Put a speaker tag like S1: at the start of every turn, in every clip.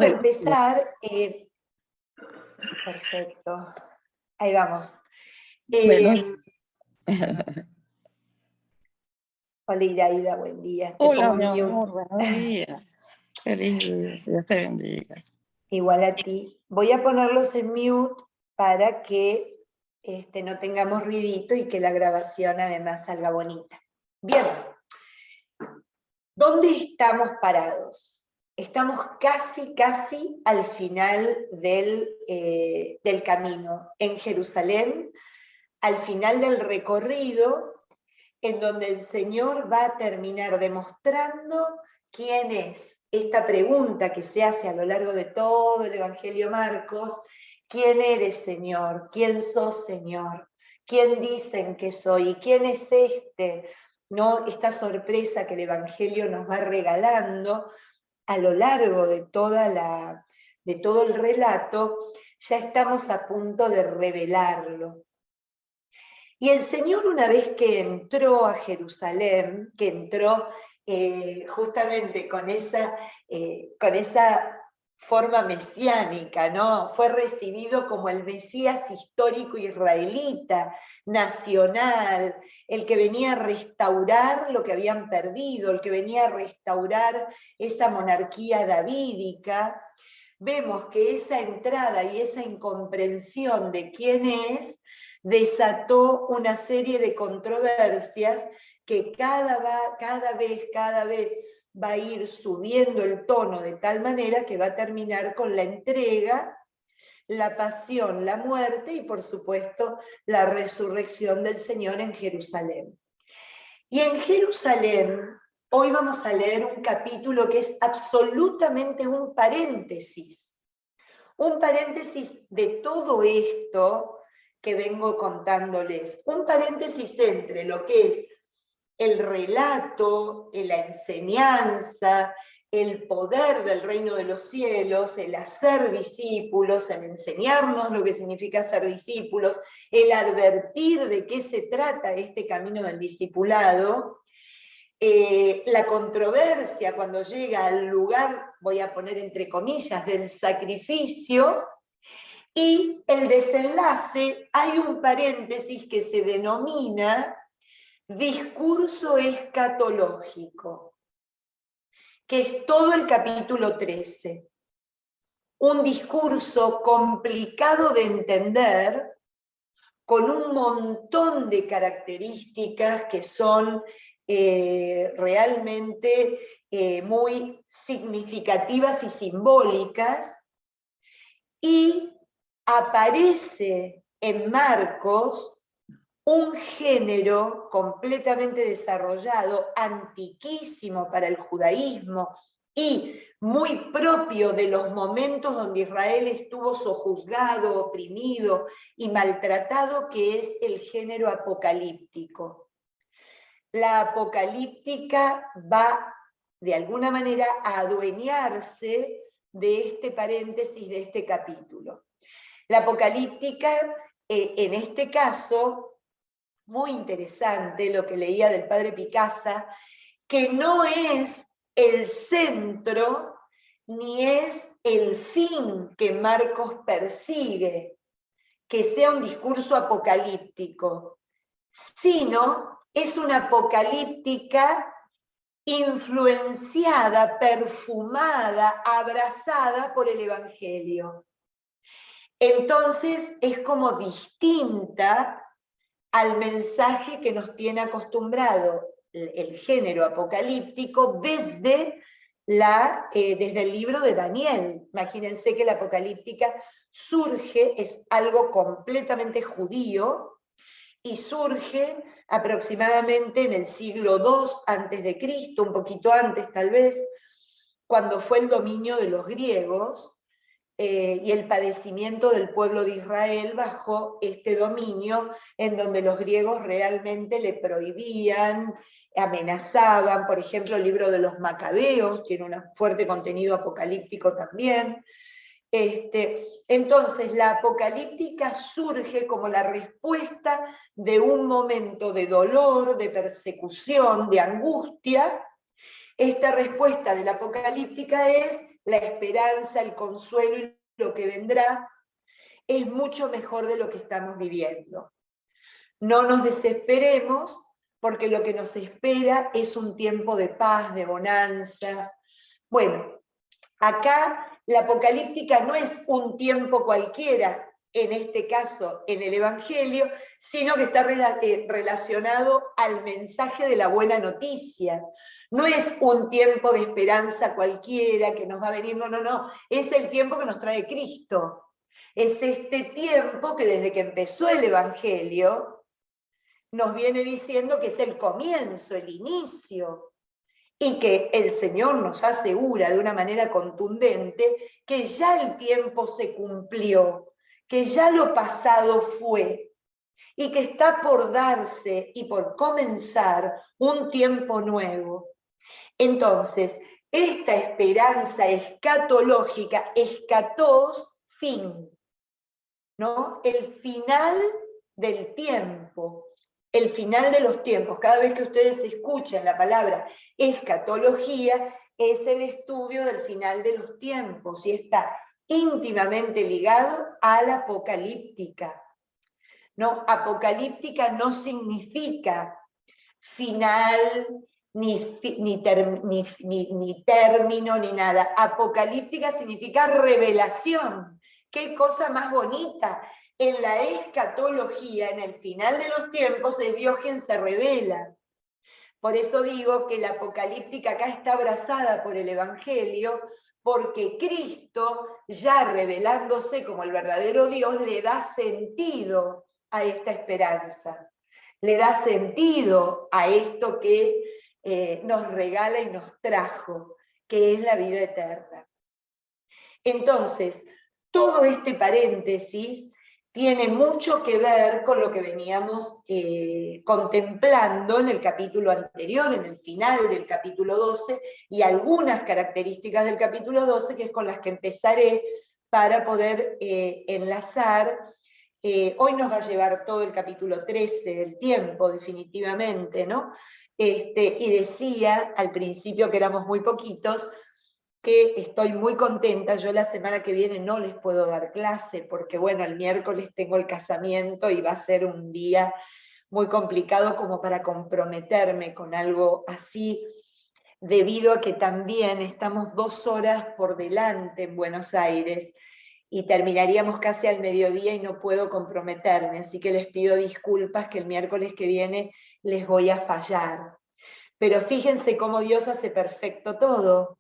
S1: a empezar. Perfecto. Ahí vamos.
S2: Bueno.
S1: Hola Iraida, buen día.
S2: Hola, mi amor, buenos días. Feliz día, Dios te bendiga.
S1: Igual a ti. Voy a ponerlos en mute para que no tengamos ruidito y que la grabación además salga bonita. Bien. ¿Dónde estamos parados? Estamos casi al final del camino, en Jerusalén, al final del recorrido, en donde el Señor va a terminar demostrando quién es. Esta pregunta que se hace a lo largo de todo el Evangelio Marcos: ¿quién eres, Señor? ¿Quién sos, Señor? ¿Quién dicen que soy? ¿Y quién es este? ¿No? Esta sorpresa que el Evangelio nos va regalando a lo largo de todo el relato, ya estamos a punto de revelarlo. Y el Señor, una vez que entró a Jerusalén, que entró justamente con esa forma mesiánica, ¿no? Fue recibido como el Mesías histórico israelita, nacional, el que venía a restaurar lo que habían perdido, el que venía a restaurar esa monarquía davídica. Vemos que esa entrada y esa incomprensión de quién es desató una serie de controversias que cada vez va a ir subiendo el tono de tal manera que va a terminar con la entrega, la pasión, la muerte y por supuesto la resurrección del Señor en Jerusalén. Y en Jerusalén hoy vamos a leer un capítulo que es absolutamente un paréntesis de todo esto que vengo contándoles, un paréntesis entre lo que es el relato, la enseñanza, el poder del reino de los cielos, el hacer discípulos, el enseñarnos lo que significa ser discípulos, el advertir de qué se trata este camino del discipulado, la controversia cuando llega al lugar, voy a poner entre comillas, del sacrificio, y el desenlace. Hay un paréntesis que se denomina discurso escatológico, que es todo el capítulo 13. Un discurso complicado de entender, con un montón de características que son realmente muy significativas y simbólicas, y aparece en Marcos un género completamente desarrollado, antiquísimo para el judaísmo y muy propio de los momentos donde Israel estuvo sojuzgado, oprimido y maltratado, que es el género apocalíptico. La apocalíptica va de alguna manera a adueñarse de este paréntesis, de este capítulo. La apocalíptica, en este caso, muy interesante lo que leía del padre Picasa, que no es el centro ni es el fin que Marcos persigue, que sea un discurso apocalíptico, sino es una apocalíptica influenciada, perfumada, abrazada por el Evangelio. Entonces es como distinta al mensaje que nos tiene acostumbrado el género apocalíptico desde el libro de Daniel. Imagínense que la apocalíptica surge, es algo completamente judío, y surge aproximadamente en el siglo II a.C., un poquito antes tal vez, cuando fue el dominio de los griegos, y el padecimiento del pueblo de Israel bajo este dominio, en donde los griegos realmente le prohibían, amenazaban. Por ejemplo, el libro de los Macabeos tiene un fuerte contenido apocalíptico también. Entonces, la apocalíptica surge como la respuesta de un momento de dolor, de persecución, de angustia. Esta respuesta de la apocalíptica es la esperanza, el consuelo y lo que vendrá, es mucho mejor de lo que estamos viviendo. No nos desesperemos, porque lo que nos espera es un tiempo de paz, de bonanza. Bueno, acá la apocalíptica no es un tiempo cualquiera, en este caso en el Evangelio, sino que está relacionado al mensaje de la buena noticia. No es un tiempo de esperanza cualquiera que nos va a venir, no, es el tiempo que nos trae Cristo. Es este tiempo que desde que empezó el Evangelio nos viene diciendo que es el comienzo, el inicio, y que el Señor nos asegura de una manera contundente que ya el tiempo se cumplió, que ya lo pasado fue, y que está por darse y por comenzar un tiempo nuevo. Entonces, esta esperanza escatológica, escatos, fin, ¿no? El final del tiempo, el final de los tiempos. Cada vez que ustedes escuchan la palabra escatología, es el estudio del final de los tiempos y está íntimamente ligado a la apocalíptica. ¿No? Apocalíptica no significa final, ni término, ni nada. Apocalíptica significa revelación. Qué cosa más bonita. En la escatología, en el final de los tiempos, es Dios quien se revela. Por eso digo que la apocalíptica acá está abrazada por el Evangelio, porque Cristo, ya revelándose como el verdadero Dios, le da sentido a esta esperanza. Le da sentido a esto que nos regala y nos trajo, que es la vida eterna. Entonces, todo este paréntesis tiene mucho que ver con lo que veníamos contemplando en el capítulo anterior, en el final del capítulo 12, y algunas características del capítulo 12, que es con las que empezaré para poder enlazar. Hoy nos va a llevar todo el capítulo 13, el tiempo, definitivamente, ¿no? Y decía al principio que éramos muy poquitos, que estoy muy contenta. Yo la semana que viene no les puedo dar clase, porque bueno, el miércoles tengo el casamiento y va a ser un día muy complicado como para comprometerme con algo así, debido a que también estamos 2 horas por delante en Buenos Aires, y terminaríamos casi al mediodía y no puedo comprometerme, así que les pido disculpas que el miércoles que viene les voy a fallar. Pero fíjense cómo Dios hace perfecto todo.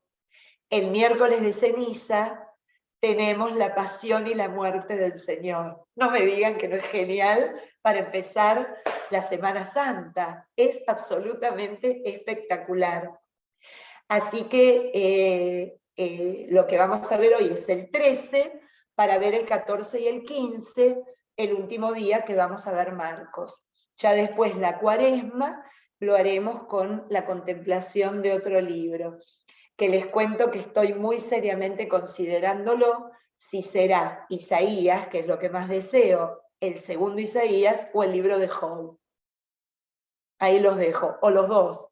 S1: El miércoles de ceniza tenemos la pasión y la muerte del Señor. No me digan que no es genial para empezar la Semana Santa. Es absolutamente espectacular. Así que lo que vamos a ver hoy es el 13, para ver el 14 y el 15, el último día que vamos a ver Marcos. Ya después la Cuaresma lo haremos con la contemplación de otro libro, que les cuento que estoy muy seriamente considerándolo, si será Isaías, que es lo que más deseo, el segundo Isaías, o el libro de Job. Ahí los dejo, o los dos.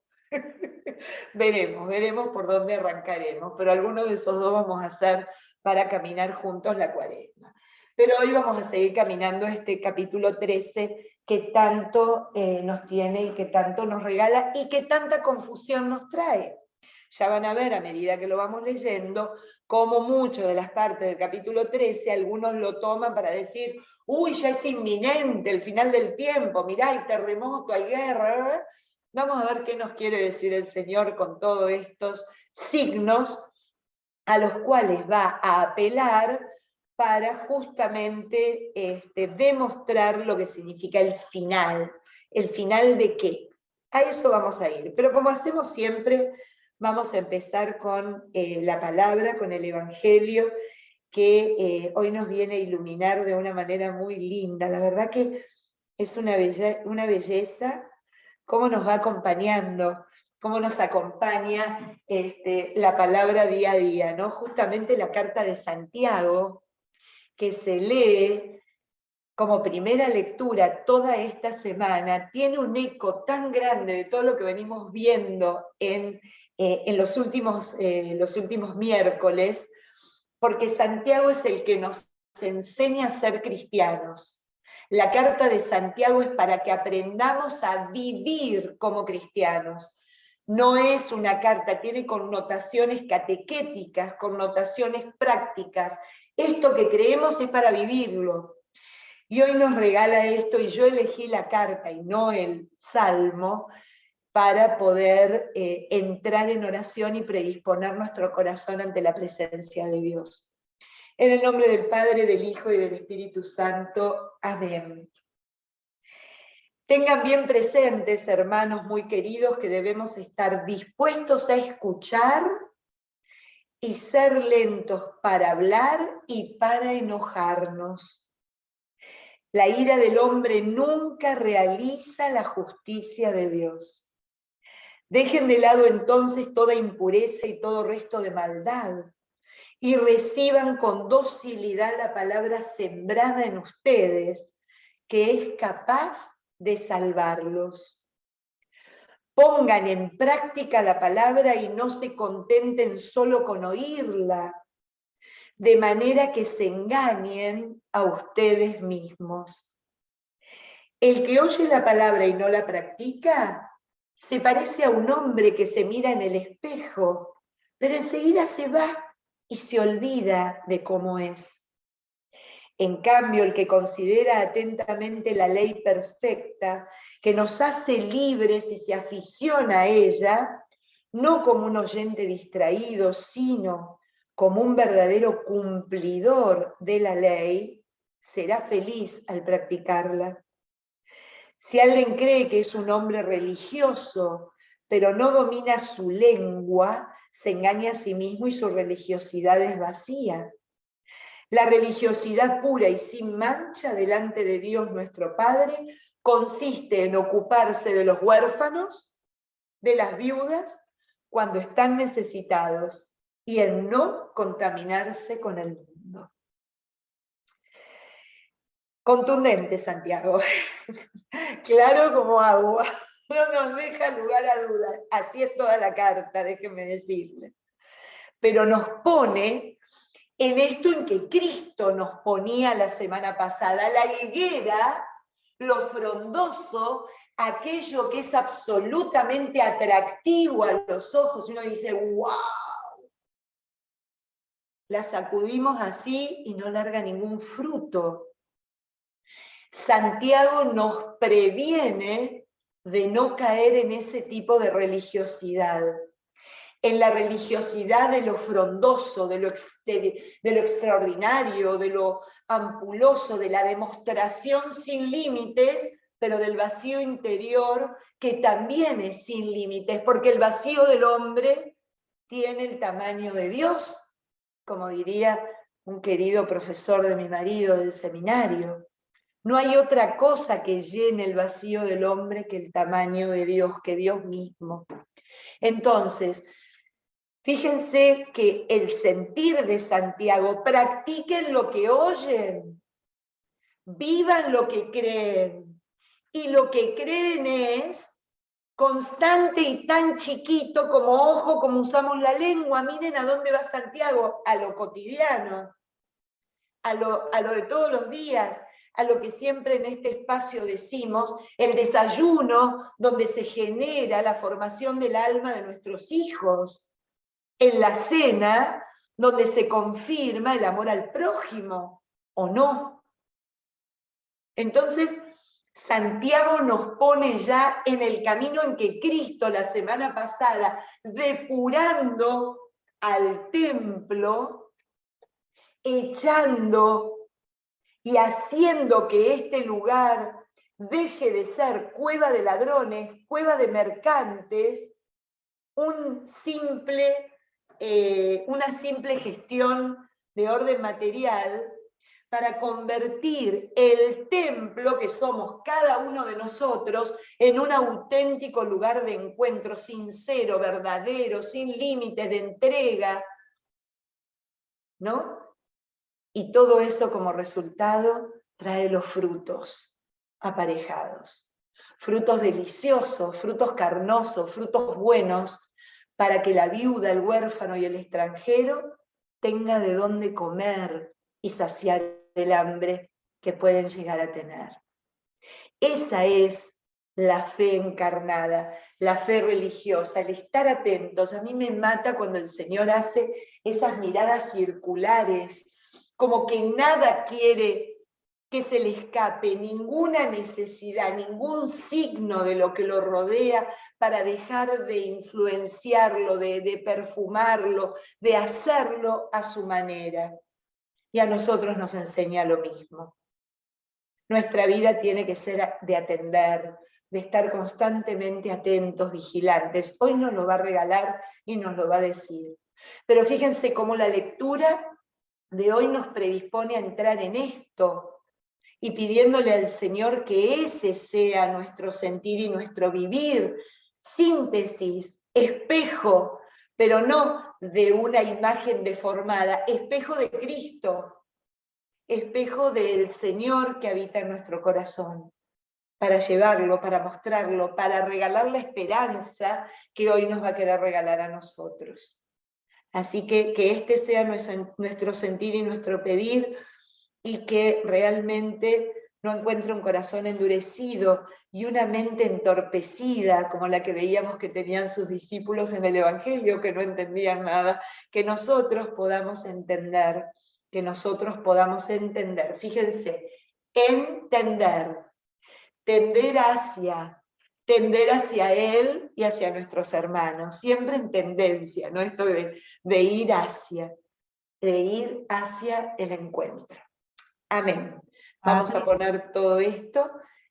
S1: Veremos por dónde arrancaremos, pero alguno de esos dos vamos a hacer para caminar juntos la Cuaresma. Pero hoy vamos a seguir caminando este capítulo 13 que tanto nos tiene y que tanto nos regala y que tanta confusión nos trae. Ya van a ver a medida que lo vamos leyendo, cómo mucho de las partes del capítulo 13, algunos lo toman para decir, uy, ya es inminente el final del tiempo, mirá, hay terremoto, hay guerra. Vamos a ver qué nos quiere decir el Señor con todos estos signos a los cuales va a apelar para justamente demostrar lo que significa el final. ¿El final de qué? A eso vamos a ir. Pero como hacemos siempre, vamos a empezar con la palabra, con el Evangelio, que hoy nos viene a iluminar de una manera muy linda. La verdad que es una belleza cómo nos va acompañando, cómo nos acompaña la palabra día a día, ¿no? Justamente la carta de Santiago, que se lee como primera lectura toda esta semana, tiene un eco tan grande de todo lo que venimos viendo en en los últimos miércoles, porque Santiago es el que nos enseña a ser cristianos. La carta de Santiago es para que aprendamos a vivir como cristianos. No es una carta, tiene connotaciones catequéticas, connotaciones prácticas. Esto que creemos es para vivirlo. Y hoy nos regala esto, y yo elegí la carta y no el salmo, para poder entrar en oración y predisponer nuestro corazón ante la presencia de Dios. En el nombre del Padre, del Hijo y del Espíritu Santo. Amén. Tengan bien presentes, hermanos muy queridos, que debemos estar dispuestos a escuchar y ser lentos para hablar y para enojarnos. La ira del hombre nunca realiza la justicia de Dios. Dejen de lado entonces toda impureza y todo resto de maldad, y reciban con docilidad la palabra sembrada en ustedes, que es capaz de salvarlos. Pongan en práctica la palabra y no se contenten solo con oírla, de manera que se engañen a ustedes mismos. El que oye la palabra y no la practica, se parece a un hombre que se mira en el espejo, pero enseguida se va y se olvida de cómo es. En cambio, el que considera atentamente la ley perfecta, que nos hace libres y se aficiona a ella, no como un oyente distraído, sino como un verdadero cumplidor de la ley, será feliz al practicarla. Si alguien cree que es un hombre religioso, pero no domina su lengua, se engaña a sí mismo y su religiosidad es vacía. La religiosidad pura y sin mancha delante de Dios nuestro Padre consiste en ocuparse de los huérfanos, de las viudas, cuando están necesitados, y en no contaminarse con el mundo. Contundente, Santiago. Claro como agua. No nos deja lugar a dudas. Así es toda la carta, déjenme decirle. Pero nos pone en esto en que Cristo nos ponía la semana pasada, la higuera, lo frondoso, aquello que es absolutamente atractivo a los ojos. Uno dice, ¡wow! La sacudimos así y no larga ningún fruto. Santiago nos previene de no caer en ese tipo de religiosidad, en la religiosidad de lo frondoso, de lo extraordinario, de lo ampuloso, de la demostración sin límites, pero del vacío interior que también es sin límites, porque el vacío del hombre tiene el tamaño de Dios, como diría un querido profesor de mi marido del seminario. No hay otra cosa que llene el vacío del hombre que el tamaño de Dios, que Dios mismo. Entonces, fíjense que el sentir de Santiago, practiquen lo que oyen, vivan lo que creen, y lo que creen es constante y tan chiquito como ojo, como usamos la lengua. Miren a dónde va Santiago, a lo cotidiano, a lo de todos los días, a lo que siempre en este espacio decimos, el desayuno, donde se genera la formación del alma de nuestros hijos, en la cena, donde se confirma el amor al prójimo, ¿o no? Entonces, Santiago nos pone ya en el camino en que Cristo la semana pasada, depurando al templo, echando y haciendo que este lugar deje de ser cueva de ladrones, cueva de mercantes, una simple gestión de orden material, para convertir el templo que somos cada uno de nosotros en un auténtico lugar de encuentro sincero, verdadero, sin límites de entrega, ¿no? Y todo eso como resultado trae los frutos aparejados. Frutos deliciosos, frutos carnosos, frutos buenos, para que la viuda, el huérfano y el extranjero tenga de dónde comer y saciar el hambre que pueden llegar a tener. Esa es la fe encarnada, la fe religiosa, el estar atentos. A mí me mata cuando el Señor hace esas miradas circulares, como que nada quiere que se le escape, ninguna necesidad, ningún signo de lo que lo rodea para dejar de influenciarlo, de perfumarlo, de hacerlo a su manera. Y a nosotros nos enseña lo mismo. Nuestra vida tiene que ser de atender, de estar constantemente atentos, vigilantes. Hoy nos lo va a regalar y nos lo va a decir. Pero fíjense cómo la lectura de hoy nos predispone a entrar en esto, y pidiéndole al Señor que ese sea nuestro sentir y nuestro vivir, síntesis, espejo, pero no de una imagen deformada, espejo de Cristo, espejo del Señor que habita en nuestro corazón, para llevarlo, para mostrarlo, para regalar la esperanza que hoy nos va a querer regalar a nosotros. Así que este sea nuestro sentir y nuestro pedir, y que realmente no encuentre un corazón endurecido y una mente entorpecida, como la que veíamos que tenían sus discípulos en el Evangelio, que no entendían nada, que nosotros podamos entender, Fíjense, entender, tender hacia Él y hacia nuestros hermanos, siempre en tendencia, ¿no? Esto de ir hacia el encuentro. Amén. Vamos a poner todo esto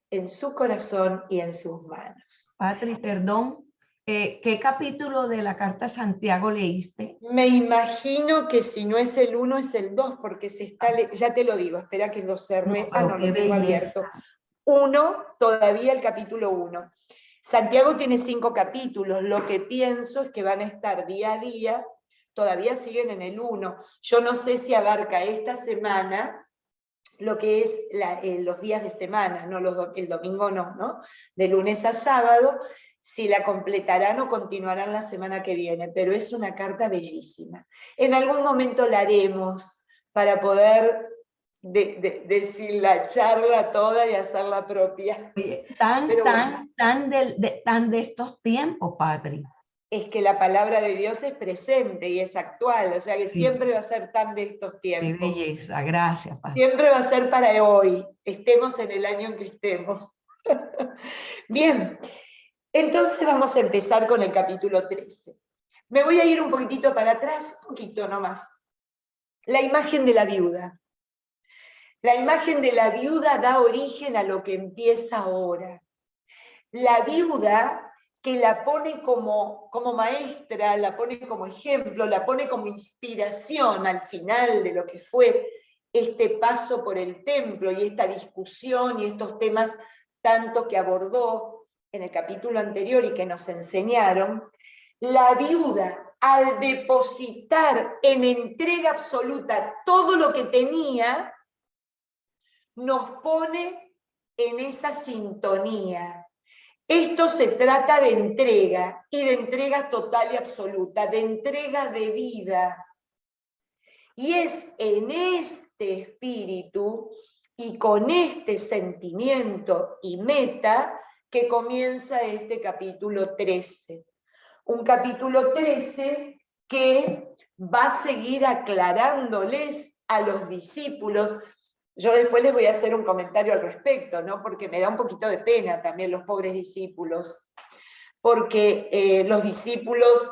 S1: en su corazón y en sus manos.
S3: Patri, perdón, ¿qué capítulo de la carta a Santiago leíste?
S1: Me imagino que si no es el 1 es el 2, porque se está, ya te lo digo, espera que lo cerré. No, lo tengo abierto. 1, todavía el capítulo 1. Santiago tiene 5 capítulos, lo que pienso es que van a estar día a día, todavía siguen en el 1. Yo no sé si abarca esta semana lo que es los días de semana, no el domingo no, de lunes a sábado, si la completarán o continuarán la semana que viene, pero es una carta bellísima. En algún momento la haremos para poder deshilacharla toda y hacerla propia.
S3: Oye, tan de estos tiempos, Patri.
S1: Es que la palabra de Dios es presente y es actual, o sea que siempre va a ser tan de estos tiempos.
S3: Qué belleza, gracias, Patri.
S1: Siempre va a ser para hoy, estemos en el año en que estemos. Bien, entonces vamos a empezar con el capítulo 13. Me voy a ir un poquitito para atrás, un poquito nomás. La imagen de la viuda. La imagen de la viuda da origen a lo que empieza ahora. La viuda que la pone como maestra, la pone como ejemplo, la pone como inspiración al final de lo que fue este paso por el templo y esta discusión y estos temas tanto que abordó en el capítulo anterior y que nos enseñaron. La viuda, al depositar en entrega absoluta todo lo que tenía, nos pone en esa sintonía. Esto se trata de entrega, y de entrega total y absoluta, de entrega de vida. Y es en este espíritu y con este sentimiento y meta que comienza este capítulo 13. Un capítulo 13 que va a seguir aclarándoles a los discípulos. Yo después les voy a hacer un comentario al respecto, ¿no? Porque me da un poquito de pena también los pobres discípulos, porque los discípulos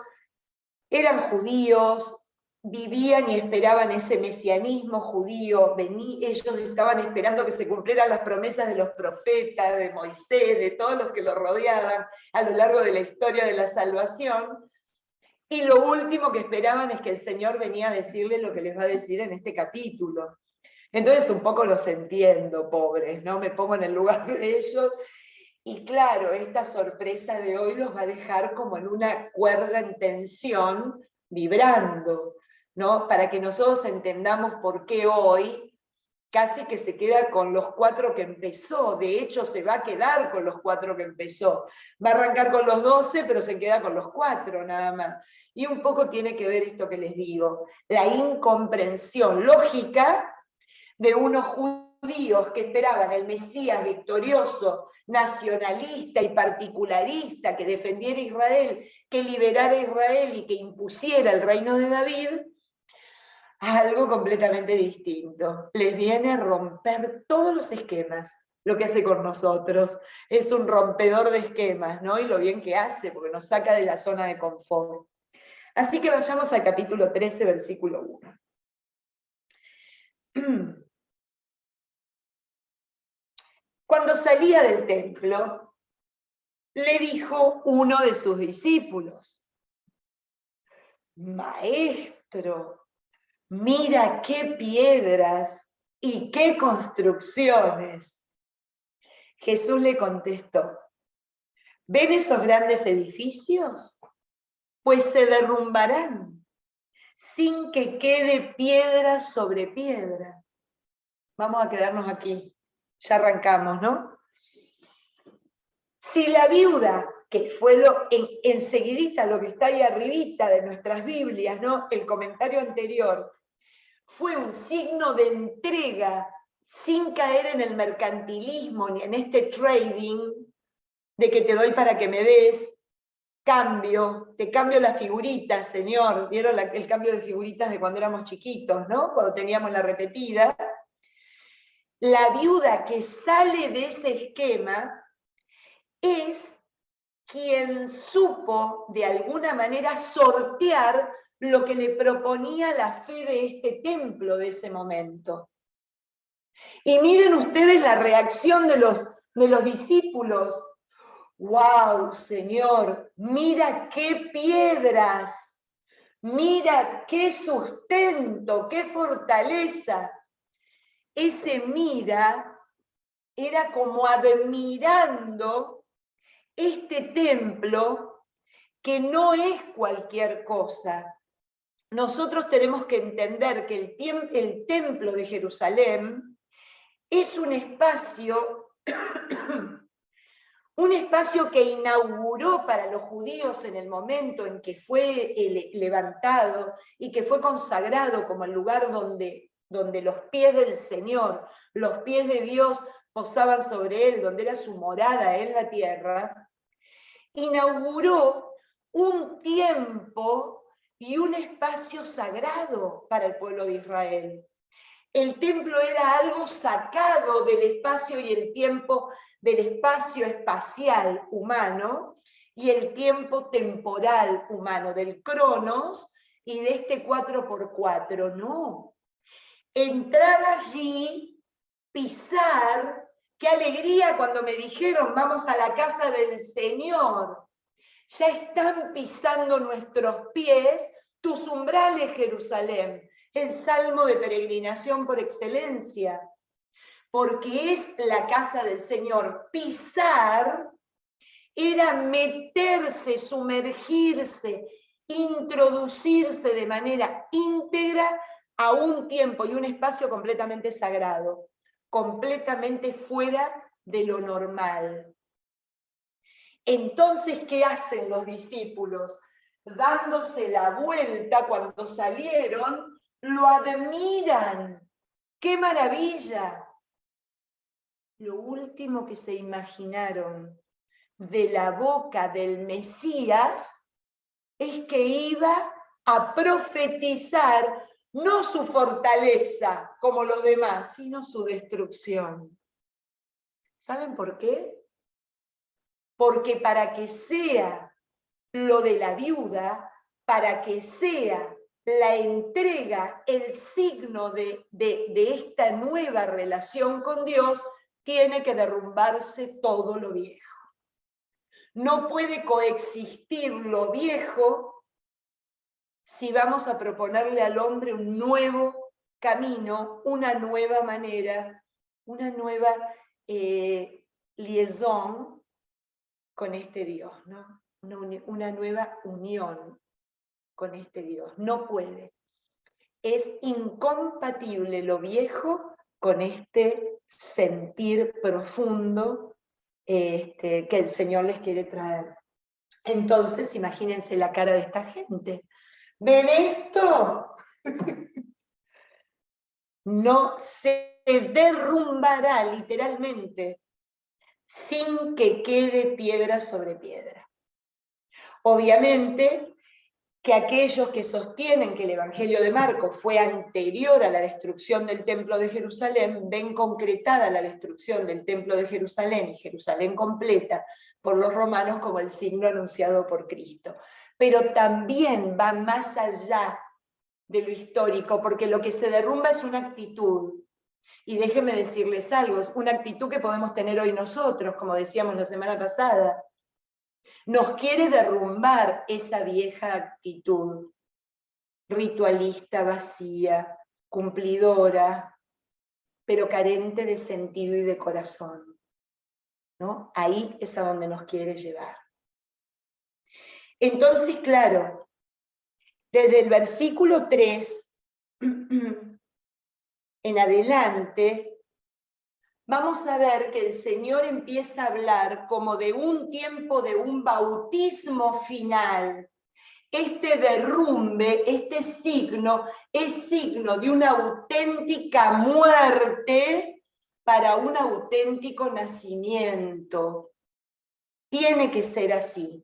S1: eran judíos, vivían y esperaban ese mesianismo judío, ellos estaban esperando que se cumplieran las promesas de los profetas, de Moisés, de todos los que lo rodeaban a lo largo de la historia de la salvación, y lo último que esperaban es que el Señor venía a decirles lo que les va a decir en este capítulo. Entonces un poco los entiendo, pobres, ¿no? Me pongo en el lugar de ellos, y claro, esta sorpresa de hoy los va a dejar como en una cuerda en tensión, vibrando, ¿no? Para que nosotros entendamos por qué hoy casi que se queda con los 4 que empezó. De hecho, se va a quedar con los 4 que empezó. Va a arrancar con los 12, pero se queda con los 4 nada más. Y un poco tiene que ver esto que les digo, la incomprensión lógica de unos judíos que esperaban el Mesías victorioso, nacionalista y particularista, que defendiera a Israel, que liberara a Israel y que impusiera el reino de David, a algo completamente distinto. Les viene a romper todos los esquemas, lo que hace con nosotros. Es un rompedor de esquemas, ¿no? Y lo bien que hace, porque nos saca de la zona de confort. Así que vayamos al capítulo 13, versículo 1. Cuando salía del templo, le dijo uno de sus discípulos: Maestro, mira qué piedras y qué construcciones. Jesús le contestó: ¿ven esos grandes edificios? Pues se derrumbarán sin que quede piedra sobre piedra. Vamos a quedarnos aquí. Ya arrancamos, ¿no? Si la viuda, que fue enseguidita lo que está ahí arribita de nuestras Biblias, ¿no? El comentario anterior, fue un signo de entrega sin caer en el mercantilismo ni en este trading de que te doy para que me des, te cambio las figuritas, señor. ¿Vieron el cambio de figuritas de cuando éramos chiquitos, ¿no? Cuando teníamos la repetida. La viuda que sale de ese esquema es quien supo de alguna manera sortear lo que le proponía la fe de este templo de ese momento. Y miren ustedes la reacción de los discípulos. ¡Wow, Señor! Mira qué piedras, mira qué sustento, qué fortaleza. Ese mira era como admirando este templo que no es cualquier cosa. Nosotros tenemos que entender que el templo de Jerusalén es un espacio que inauguró para los judíos en el momento en que fue levantado y que fue consagrado como el lugar donde los pies del Señor, los pies de Dios posaban sobre él, donde era su morada en la tierra, inauguró un tiempo y un espacio sagrado para el pueblo de Israel. El templo era algo sacado del espacio y el tiempo, del espacio espacial humano y el tiempo temporal humano, del cronos y de este 4x4. No. Entrar allí, pisar, qué alegría cuando me dijeron vamos a la casa del Señor. Ya están pisando nuestros pies tus umbrales, Jerusalén. El salmo de peregrinación por excelencia, porque es la casa del Señor. Pisar era meterse, sumergirse, introducirse de manera íntegra a un tiempo y un espacio completamente sagrado, completamente fuera de lo normal. Entonces, ¿qué hacen los discípulos? Dándose la vuelta cuando salieron, lo admiran. ¡Qué maravilla! Lo último que se imaginaron de la boca del Mesías es que iba a profetizar no su fortaleza como los demás, sino su destrucción. ¿Saben por qué? Porque para que sea lo de la viuda, para que sea la entrega, el signo de esta nueva relación con Dios, tiene que derrumbarse todo lo viejo. No puede coexistir lo viejo si vamos a proponerle al hombre un nuevo camino, una nueva manera, una nueva liaison con este Dios, ¿no? Una nueva unión con este Dios. No puede. Es incompatible lo viejo con este sentir profundo que el Señor les quiere traer. Entonces, imagínense la cara de esta gente. ¿Ven esto? No se derrumbará literalmente sin que quede piedra sobre piedra. Obviamente que aquellos que sostienen que el Evangelio de Marcos fue anterior a la destrucción del Templo de Jerusalén, ven concretada la destrucción del Templo de Jerusalén y Jerusalén completa por los romanos como el signo anunciado por Cristo. Pero también va más allá de lo histórico, porque lo que se derrumba es una actitud. Y déjenme decirles algo, es una actitud que podemos tener hoy nosotros, como decíamos la semana pasada. Nos quiere derrumbar esa vieja actitud ritualista, vacía, cumplidora, pero carente de sentido y de corazón, ¿no? Ahí es a donde nos quiere llevar. Entonces, claro, desde el versículo 3 en adelante, vamos a ver que el Señor empieza a hablar como de un tiempo de un bautismo final. Este derrumbe, este signo, es signo de una auténtica muerte para un auténtico nacimiento. Tiene que ser así.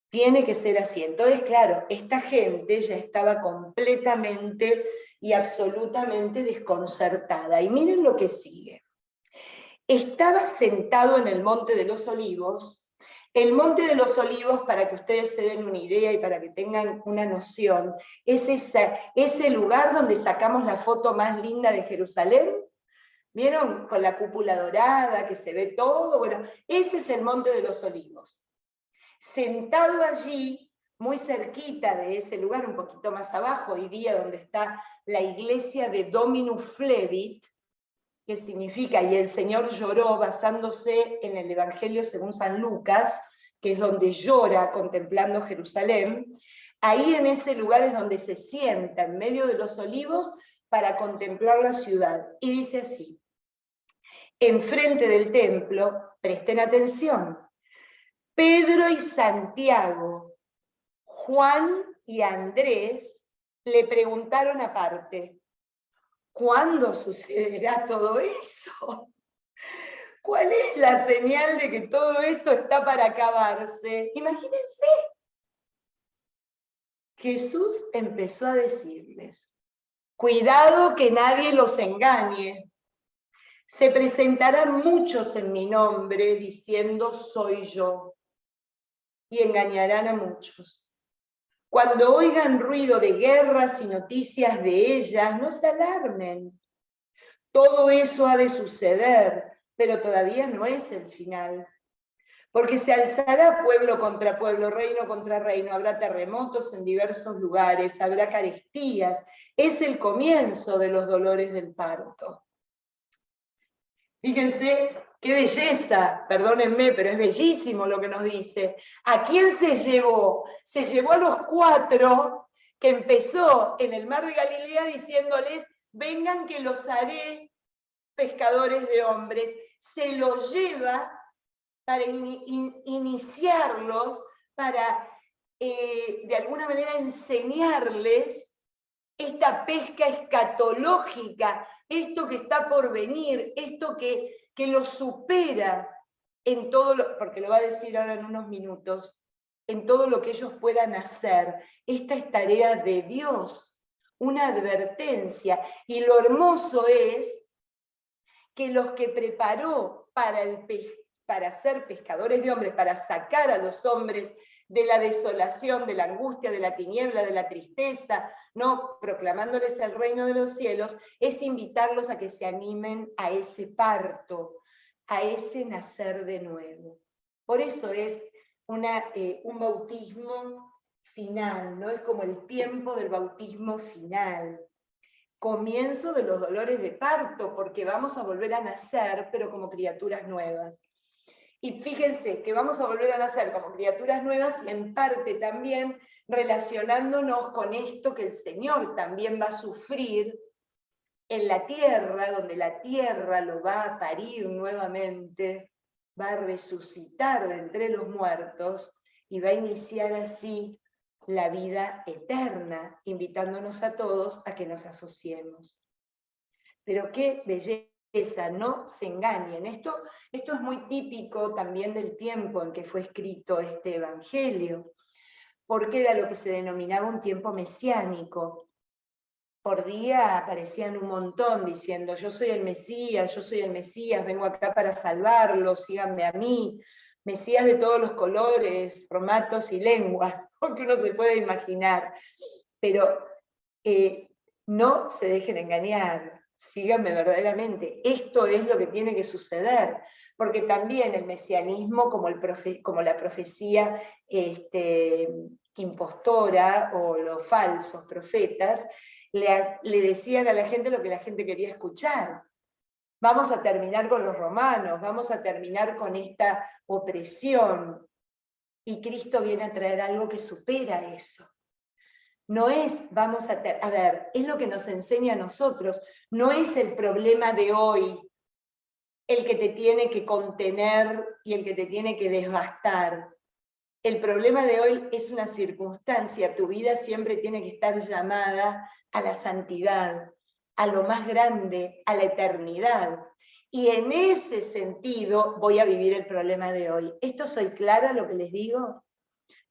S1: Tiene que ser así. Entonces, claro, esta gente ya estaba completamente y absolutamente desconcertada. Y miren lo que sigue. Estaba sentado en el Monte de los Olivos. El Monte de los Olivos, para que ustedes se den una idea y para que tengan una noción, es ese lugar donde sacamos la foto más linda de Jerusalén. ¿Vieron? Con la cúpula dorada, que se ve todo. Bueno, ese es el Monte de los Olivos. Sentado allí, muy cerquita de ese lugar, un poquito más abajo, hoy día donde está la iglesia de Dominus Flevit, que significa, y el Señor lloró basándose en el Evangelio según San Lucas, que es donde llora contemplando Jerusalén. Ahí en ese lugar es donde se sienta en medio de los olivos para contemplar la ciudad. Y dice así, enfrente del templo, presten atención, Pedro y Santiago, Juan y Andrés le preguntaron aparte, ¿cuándo sucederá todo eso? ¿Cuál es la señal de que todo esto está para acabarse? Imagínense. Jesús empezó a decirles, cuidado que nadie los engañe. Se presentarán muchos en mi nombre diciendo soy yo, y engañarán a muchos. Cuando oigan ruido de guerras y noticias de ellas, no se alarmen. Todo eso ha de suceder, pero todavía no es el final. Porque se alzará pueblo contra pueblo, reino contra reino, habrá terremotos en diversos lugares, habrá carestías. Es el comienzo de los dolores del parto. Fíjense qué belleza, perdónenme, pero es bellísimo lo que nos dice. ¿A quién se llevó? Se llevó a los 4 que empezó en el mar de Galilea diciéndoles, vengan que los haré pescadores de hombres. Se los lleva para iniciarlos, para de alguna manera enseñarles esta pesca escatológica, esto que está por venir, esto que los supera en todo lo, porque lo va a decir ahora en unos minutos, en todo lo que ellos puedan hacer. Esta es tarea de Dios, una advertencia. Y lo hermoso es que los que preparó para ser pescadores de hombres, para sacar a los hombres de la desolación, de la angustia, de la tiniebla, de la tristeza, ¿no? Proclamándoles el reino de los cielos, es invitarlos a que se animen a ese parto, a ese nacer de nuevo. Por eso es un bautismo final, ¿no? Es como el tiempo del bautismo final. Comienzo de los dolores de parto, porque vamos a volver a nacer, pero como criaturas nuevas. Y fíjense que vamos a volver a nacer como criaturas nuevas y en parte también relacionándonos con esto que el Señor también va a sufrir en la tierra, donde la tierra lo va a parir nuevamente, va a resucitar de entre los muertos y va a iniciar así la vida eterna, invitándonos a todos a que nos asociemos. Pero qué belleza, no se engañen. Esto es muy típico también del tiempo en que fue escrito este evangelio, porque era lo que se denominaba un tiempo mesiánico. Por día aparecían un montón diciendo, yo soy el Mesías, vengo acá para salvarlos, síganme a mí. Mesías de todos los colores, formatos y lenguas, que uno se puede imaginar. Pero no se dejen engañar, síganme verdaderamente. Esto es lo que tiene que suceder, porque también el mesianismo, como la profecía impostora o los falsos profetas, le decían a la gente lo que la gente quería escuchar. Vamos a terminar con los romanos, vamos a terminar con esta opresión. Y Cristo viene a traer algo que supera eso. No es, a ver, es lo que nos enseña a nosotros, no es el problema de hoy el que te tiene que contener y el que te tiene que desbastar. El problema de hoy es una circunstancia, tu vida siempre tiene que estar llamada a la santidad, a lo más grande, a la eternidad. Y en ese sentido voy a vivir el problema de hoy. ¿Esto soy clara lo que les digo?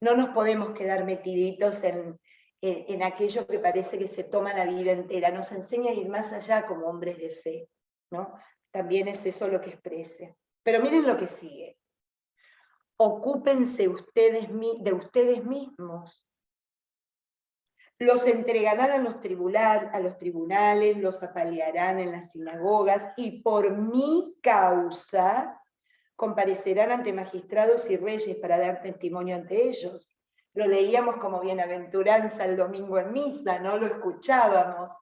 S1: No nos podemos quedar metiditos en aquello que parece que se toma la vida entera. Nos enseña a ir más allá como hombres de fe, ¿no? También es eso lo que exprese. Pero miren lo que sigue. Ocúpense de ustedes mismos. Los entregarán a los tribunales, los apalearán en las sinagogas y por mi causa comparecerán ante magistrados y reyes para dar testimonio ante ellos. Lo leíamos como bienaventuranza el domingo en misa, ¿no? Lo escuchábamos,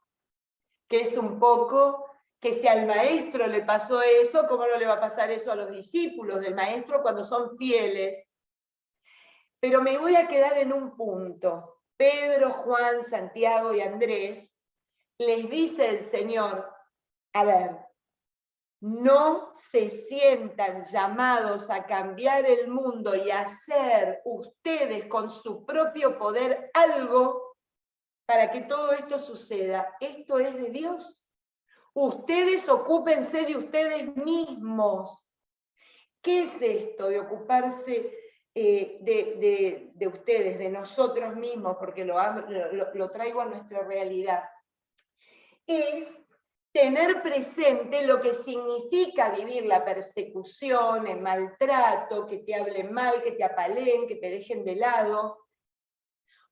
S1: que es un poco que si al maestro le pasó eso, ¿cómo no le va a pasar eso a los discípulos del maestro cuando son fieles? Pero me voy a quedar en un punto. Pedro, Juan, Santiago y Andrés, les dice el Señor, a ver, no se sientan llamados a cambiar el mundo y a hacer ustedes con su propio poder algo para que todo esto suceda. Esto es de Dios. Ustedes ocúpense de ustedes mismos. ¿Qué es esto de ocuparse de ustedes, de nosotros mismos? Porque lo traigo a nuestra realidad. Es tener presente lo que significa vivir la persecución, el maltrato, que te hablen mal, que te apaleen, que te dejen de lado,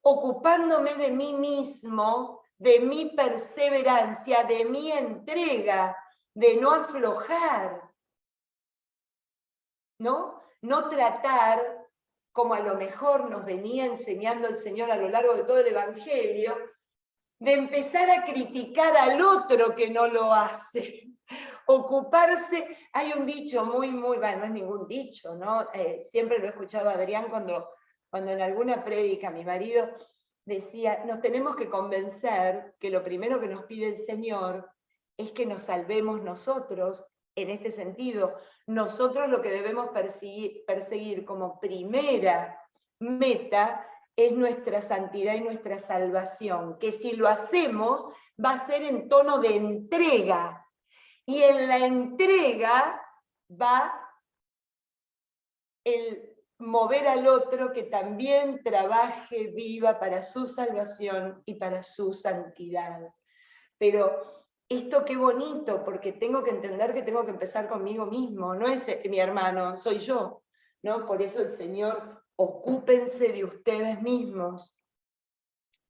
S1: ocupándome de mí mismo, de mi perseverancia, de mi entrega, de no aflojar, ¿no? No tratar, como a lo mejor nos venía enseñando el Señor a lo largo de todo el Evangelio, de empezar a criticar al otro que no lo hace. Ocuparse, hay un dicho muy, bueno, no es ningún dicho, ¿no? Siempre lo he escuchado a Adrián cuando en alguna prédica mi marido decía, nos tenemos que convencer que lo primero que nos pide el Señor es que nos salvemos nosotros. En este sentido, nosotros lo que debemos perseguir como primera meta es nuestra santidad y nuestra salvación, que si lo hacemos va a ser en tono de entrega, y en la entrega va el mover al otro que también trabaje, viva para su salvación y para su santidad. Pero esto qué bonito, porque tengo que entender que tengo que empezar conmigo mismo, no es mi hermano, soy yo, ¿no? Por eso el Señor, ocúpense de ustedes mismos,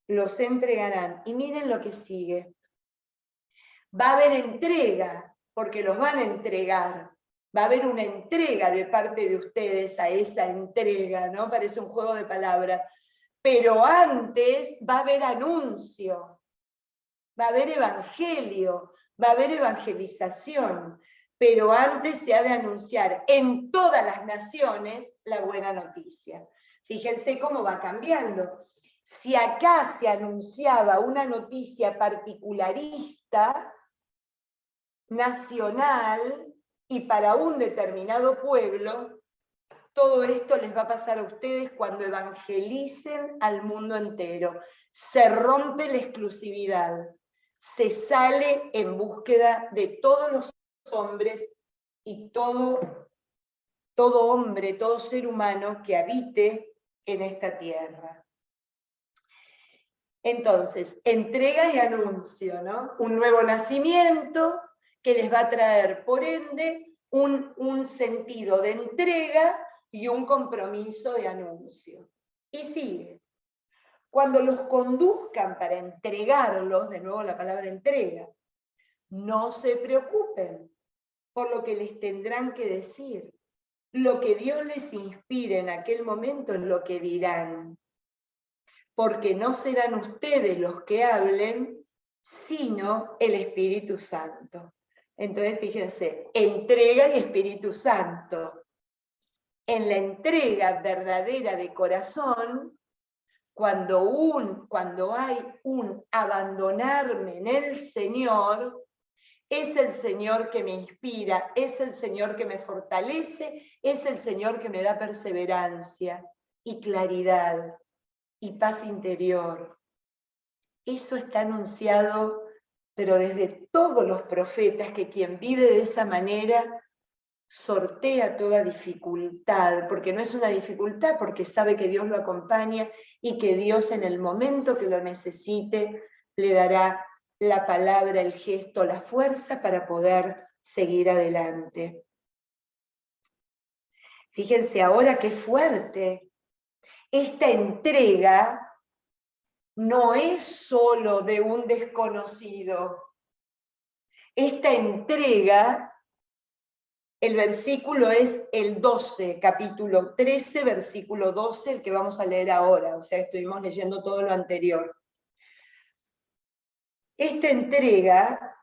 S1: los entregarán. Y miren lo que sigue. Va a haber entrega, porque los van a entregar. Va a haber una entrega de parte de ustedes a esa entrega, ¿no? Parece un juego de palabras. Pero antes va a haber anuncio, va a haber evangelio, va a haber evangelización. Pero antes se ha de anunciar en todas las naciones la buena noticia. Fíjense cómo va cambiando. Si acá se anunciaba una noticia particularista, nacional y para un determinado pueblo, todo esto les va a pasar a ustedes cuando evangelicen al mundo entero. Se rompe la exclusividad, se sale en búsqueda de todos los hombres y todo hombre, todo ser humano que habite en esta tierra. Entonces, entrega y anuncio, ¿no? Un nuevo nacimiento que les va a traer, por ende, un sentido de entrega y un compromiso de anuncio. Y sigue. Cuando los conduzcan para entregarlos, de nuevo la palabra entrega, no se preocupen por lo que les tendrán que decir. Lo que Dios les inspire en aquel momento es lo que dirán. Porque no serán ustedes los que hablen, sino el Espíritu Santo. Entonces, fíjense, entrega y Espíritu Santo. En la entrega verdadera de corazón, cuando hay un abandonarme en el Señor, es el Señor que me inspira, es el Señor que me fortalece, es el Señor que me da perseverancia y claridad y paz interior. Eso está anunciado, pero desde todos los profetas, que quien vive de esa manera sortea toda dificultad, porque no es una dificultad, porque sabe que Dios lo acompaña y que Dios en el momento que lo necesite le dará la palabra, el gesto, la fuerza para poder seguir adelante. Fíjense ahora qué fuerte. Esta entrega no es solo de un desconocido. Esta entrega, el versículo es el 12, capítulo 13, versículo 12, el que vamos a leer ahora, o sea, estuvimos leyendo todo lo anterior. Esta entrega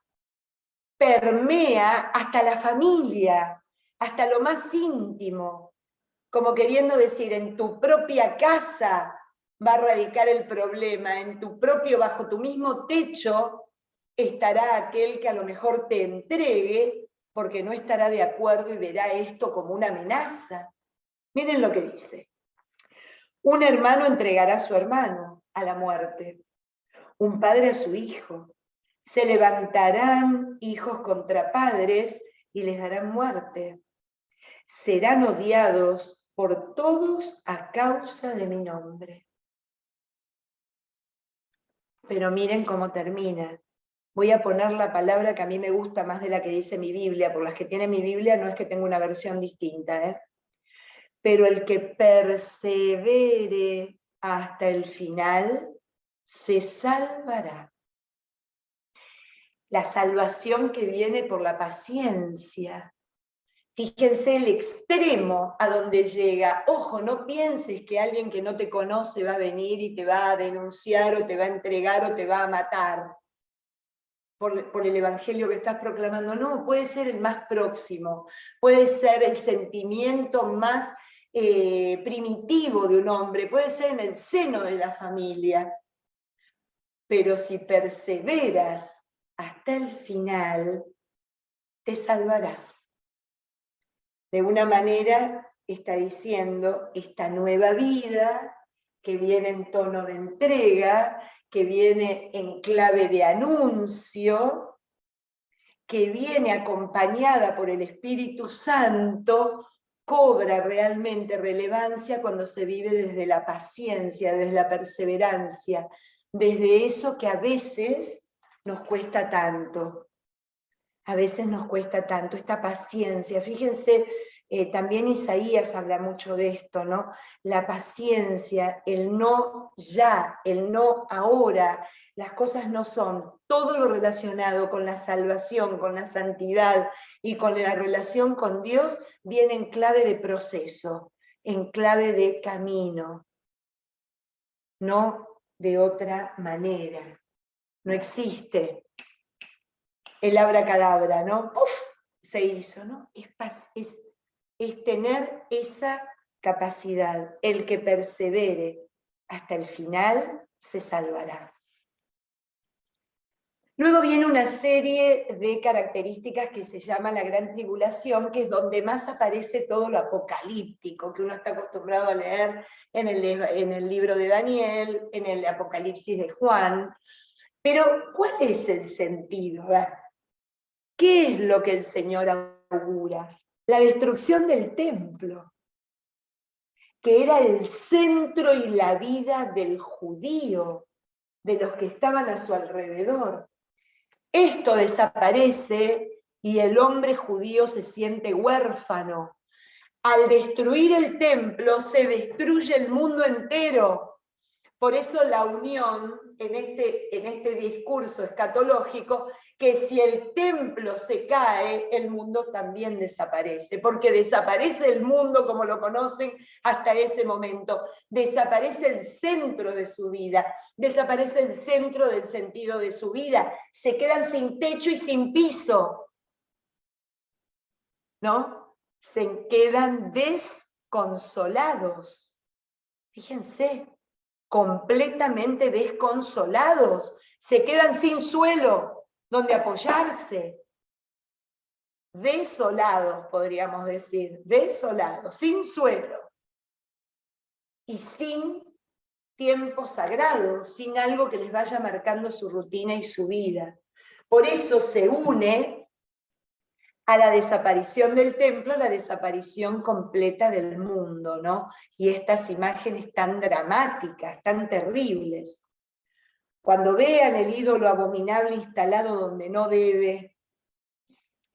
S1: permea hasta la familia, hasta lo más íntimo, como queriendo decir, en tu propia casa va a radicar el problema, bajo tu mismo techo estará aquel que a lo mejor te entregue, porque no estará de acuerdo y verá esto como una amenaza. Miren lo que dice. Un hermano entregará a su hermano a la muerte, un padre a su hijo. Se levantarán hijos contra padres y les darán muerte. Serán odiados por todos a causa de mi nombre. Pero miren cómo termina. Voy a poner la palabra que a mí me gusta más de la que dice mi Biblia. Por las que tiene mi Biblia no es que tenga una versión distinta, ¿eh? Pero el que persevere hasta el final se salvará. La salvación que viene por la paciencia. Fíjense el extremo a donde llega. Ojo, no pienses que alguien que no te conoce va a venir y te va a denunciar o te va a entregar o te va a matar por el evangelio que estás proclamando. No, puede ser el más próximo, puede ser el sentimiento más primitivo de un hombre, puede ser en el seno de la familia. Pero si perseveras hasta el final, te salvarás. De una manera está diciendo esta nueva vida que viene en tono de entrega, que viene en clave de anuncio, que viene acompañada por el Espíritu Santo, cobra realmente relevancia cuando se vive desde la paciencia, desde la perseverancia, desde eso que a veces nos cuesta tanto. A veces nos cuesta tanto esta paciencia. Fíjense, también Isaías habla mucho de esto, ¿no? La paciencia, el no ya, el no ahora. Las cosas no son. Todo lo relacionado con la salvación, con la santidad y con la relación con Dios viene en clave de proceso, en clave de camino, no de otra manera. No existe el abracadabra, ¿no? ¡Puf! Se hizo, ¿no? Es tener esa capacidad. El que persevere hasta el final se salvará. Luego viene una serie de características que se llama la Gran Tribulación, que es donde más aparece todo lo apocalíptico, que uno está acostumbrado a leer en el libro de Daniel, en el Apocalipsis de Juan. Pero, ¿cuál es el sentido? ¿Qué es lo que el Señor augura? La destrucción del templo, que era el centro y la vida del judío, de los que estaban a su alrededor. Esto desaparece y el hombre judío se siente huérfano. Al destruir el templo se destruye el mundo entero. Por eso la unión en este discurso escatológico, que si el templo se cae, el mundo también desaparece, porque desaparece el mundo como lo conocen hasta ese momento, desaparece el centro de su vida, desaparece el centro del sentido de su vida, se quedan sin techo y sin piso, ¿no? Se quedan desconsolados. Fíjense, completamente desconsolados, se quedan sin suelo donde apoyarse, desolados, podríamos decir, desolados, sin suelo y sin tiempo sagrado, sin algo que les vaya marcando su rutina y su vida. Por eso se une a la desaparición del templo, la desaparición completa del mundo, ¿no? Y estas imágenes tan dramáticas, tan terribles. Cuando vean el ídolo abominable instalado donde no debe,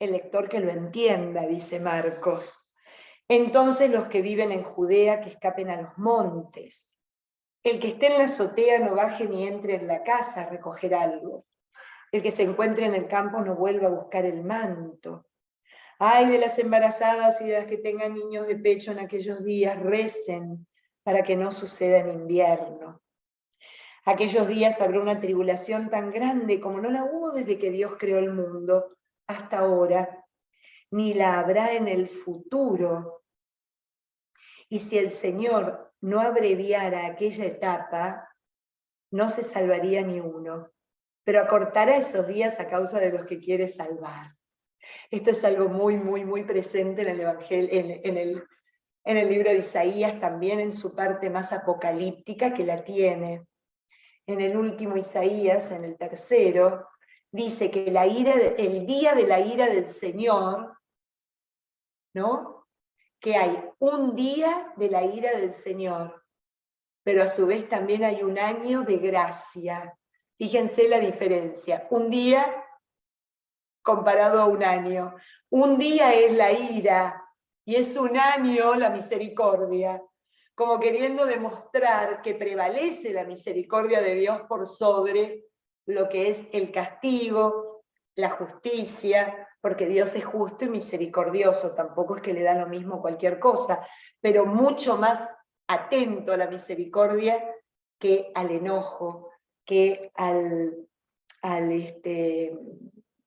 S1: el lector que lo entienda, dice Marcos. Entonces los que viven en Judea que escapen a los montes. El que esté en la azotea no baje ni entre en la casa a recoger algo. El que se encuentre en el campo no vuelva a buscar el manto. Ay de las embarazadas y de las que tengan niños de pecho en aquellos días, recen para que no suceda en invierno. Aquellos días habrá una tribulación tan grande como no la hubo desde que Dios creó el mundo hasta ahora, ni la habrá en el futuro. Y si el Señor no abreviara aquella etapa, no se salvaría ni uno, pero acortará esos días a causa de los que quiere salvar. Esto es algo muy, muy, muy presente en el Evangelio, en el libro de Isaías, también en su parte más apocalíptica, que la tiene. En el último Isaías, en el tercero, dice que el día de la ira del Señor, ¿no? Que hay un día de la ira del Señor, pero a su vez también hay un año de gracia. Fíjense la diferencia. Un día comparado a un año. Un día es la ira y es un año la misericordia, como queriendo demostrar que prevalece la misericordia de Dios por sobre lo que es el castigo, la justicia, porque Dios es justo y misericordioso, tampoco es que le da lo mismo cualquier cosa, pero mucho más atento a la misericordia que al enojo, que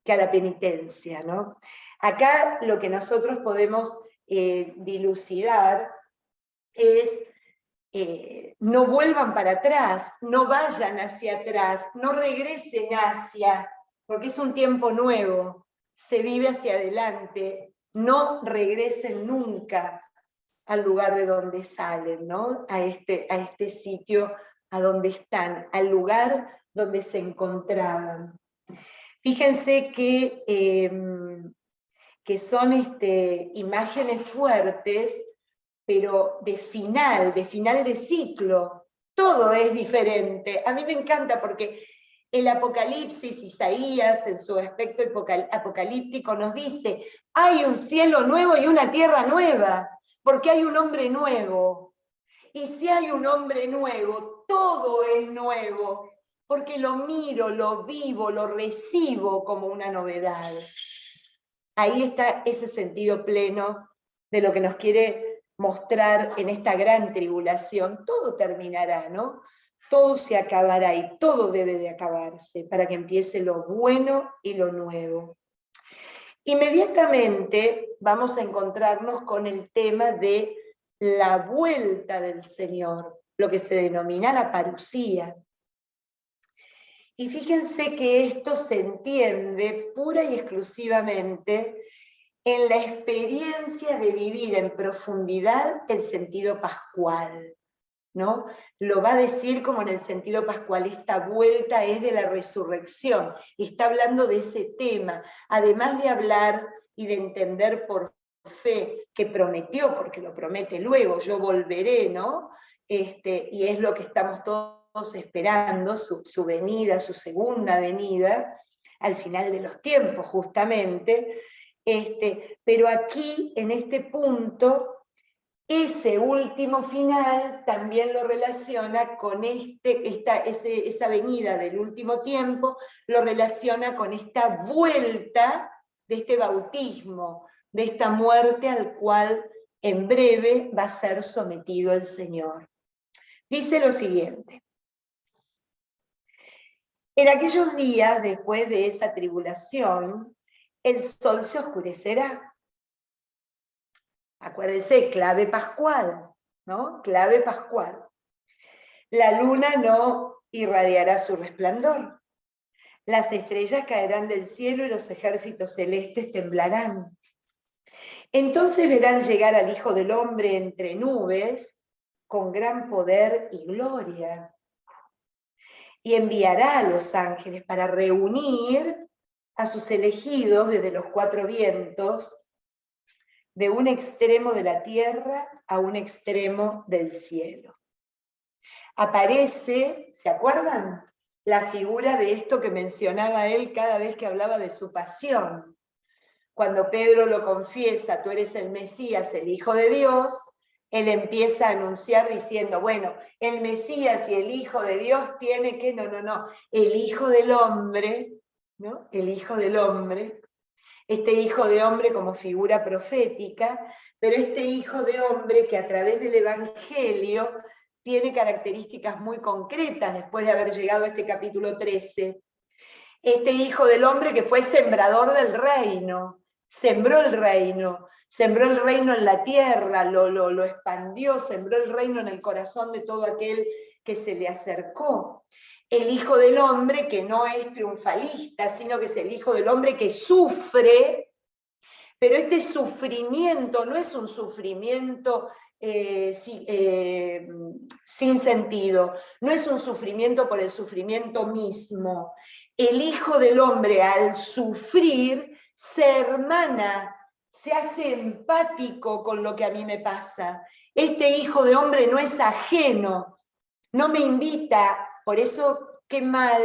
S1: que a la penitencia, ¿no? Acá lo que nosotros podemos dilucidar es no vuelvan para atrás, no vayan hacia atrás, no regresen hacia, porque es un tiempo nuevo, se vive hacia adelante, no regresen nunca al lugar de donde salen, ¿no? A este sitio a donde están, al lugar donde se encontraban. Fíjense que son imágenes fuertes, pero de final de ciclo. Todo es diferente. A mí me encanta porque el Apocalipsis, Isaías, en su aspecto apocalíptico, nos dice, hay un cielo nuevo y una tierra nueva, porque hay un hombre nuevo. Y si hay un hombre nuevo, todo es nuevo, porque lo miro, lo vivo, lo recibo como una novedad. Ahí está ese sentido pleno de lo que nos quiere mostrar en esta gran tribulación. Todo terminará, ¿no? Todo se acabará y todo debe de acabarse para que empiece lo bueno y lo nuevo. Inmediatamente vamos a encontrarnos con el tema de la vuelta del Señor, lo que se denomina la parusía. Y fíjense que esto se entiende pura y exclusivamente en la experiencia de vivir en profundidad el sentido pascual, ¿no? Lo va a decir como en el sentido pascual, esta vuelta es de la resurrección, está hablando de ese tema, además de hablar y de entender por fe que prometió, porque lo promete luego, yo volveré, ¿no? Y es lo que estamos todos esperando, su venida, su segunda venida, al final de los tiempos justamente, pero aquí, en este punto, ese último final también lo relaciona con esa venida del último tiempo, lo relaciona con esta vuelta de este bautismo, de esta muerte al cual en breve va a ser sometido el Señor. Dice lo siguiente: en aquellos días, después de esa tribulación, el sol se oscurecerá. Acuérdense, clave pascual, ¿no? Clave pascual. La luna no irradiará su resplandor. Las estrellas caerán del cielo y los ejércitos celestes temblarán. Entonces verán llegar al Hijo del Hombre entre nubes con gran poder y gloria. Y enviará a los ángeles para reunir a sus elegidos desde los cuatro vientos, de un extremo de la tierra a un extremo del cielo. Aparece, ¿se acuerdan? La figura de esto que mencionaba él cada vez que hablaba de su pasión. Cuando Pedro lo confiesa, tú eres el Mesías, el Hijo de Dios, él empieza a anunciar diciendo, bueno, el Mesías y el Hijo de Dios tiene que, no, el Hijo del Hombre, ¿no? El Hijo del Hombre, este Hijo de Hombre como figura profética, pero este Hijo de Hombre que a través del Evangelio tiene características muy concretas después de haber llegado a este capítulo 13. Este Hijo del Hombre que fue sembrador del reino, sembró el reino en la tierra, lo expandió, sembró el reino en el corazón de todo aquel que se le acercó. El Hijo del Hombre que no es triunfalista, sino que es el Hijo del Hombre que sufre, pero este sufrimiento no es un sufrimiento sin sentido, no es un sufrimiento por el sufrimiento mismo. El Hijo del Hombre al sufrir se hermana, se hace empático con lo que a mí me pasa. Este Hijo de Hombre no es ajeno, no me invita, por eso qué mal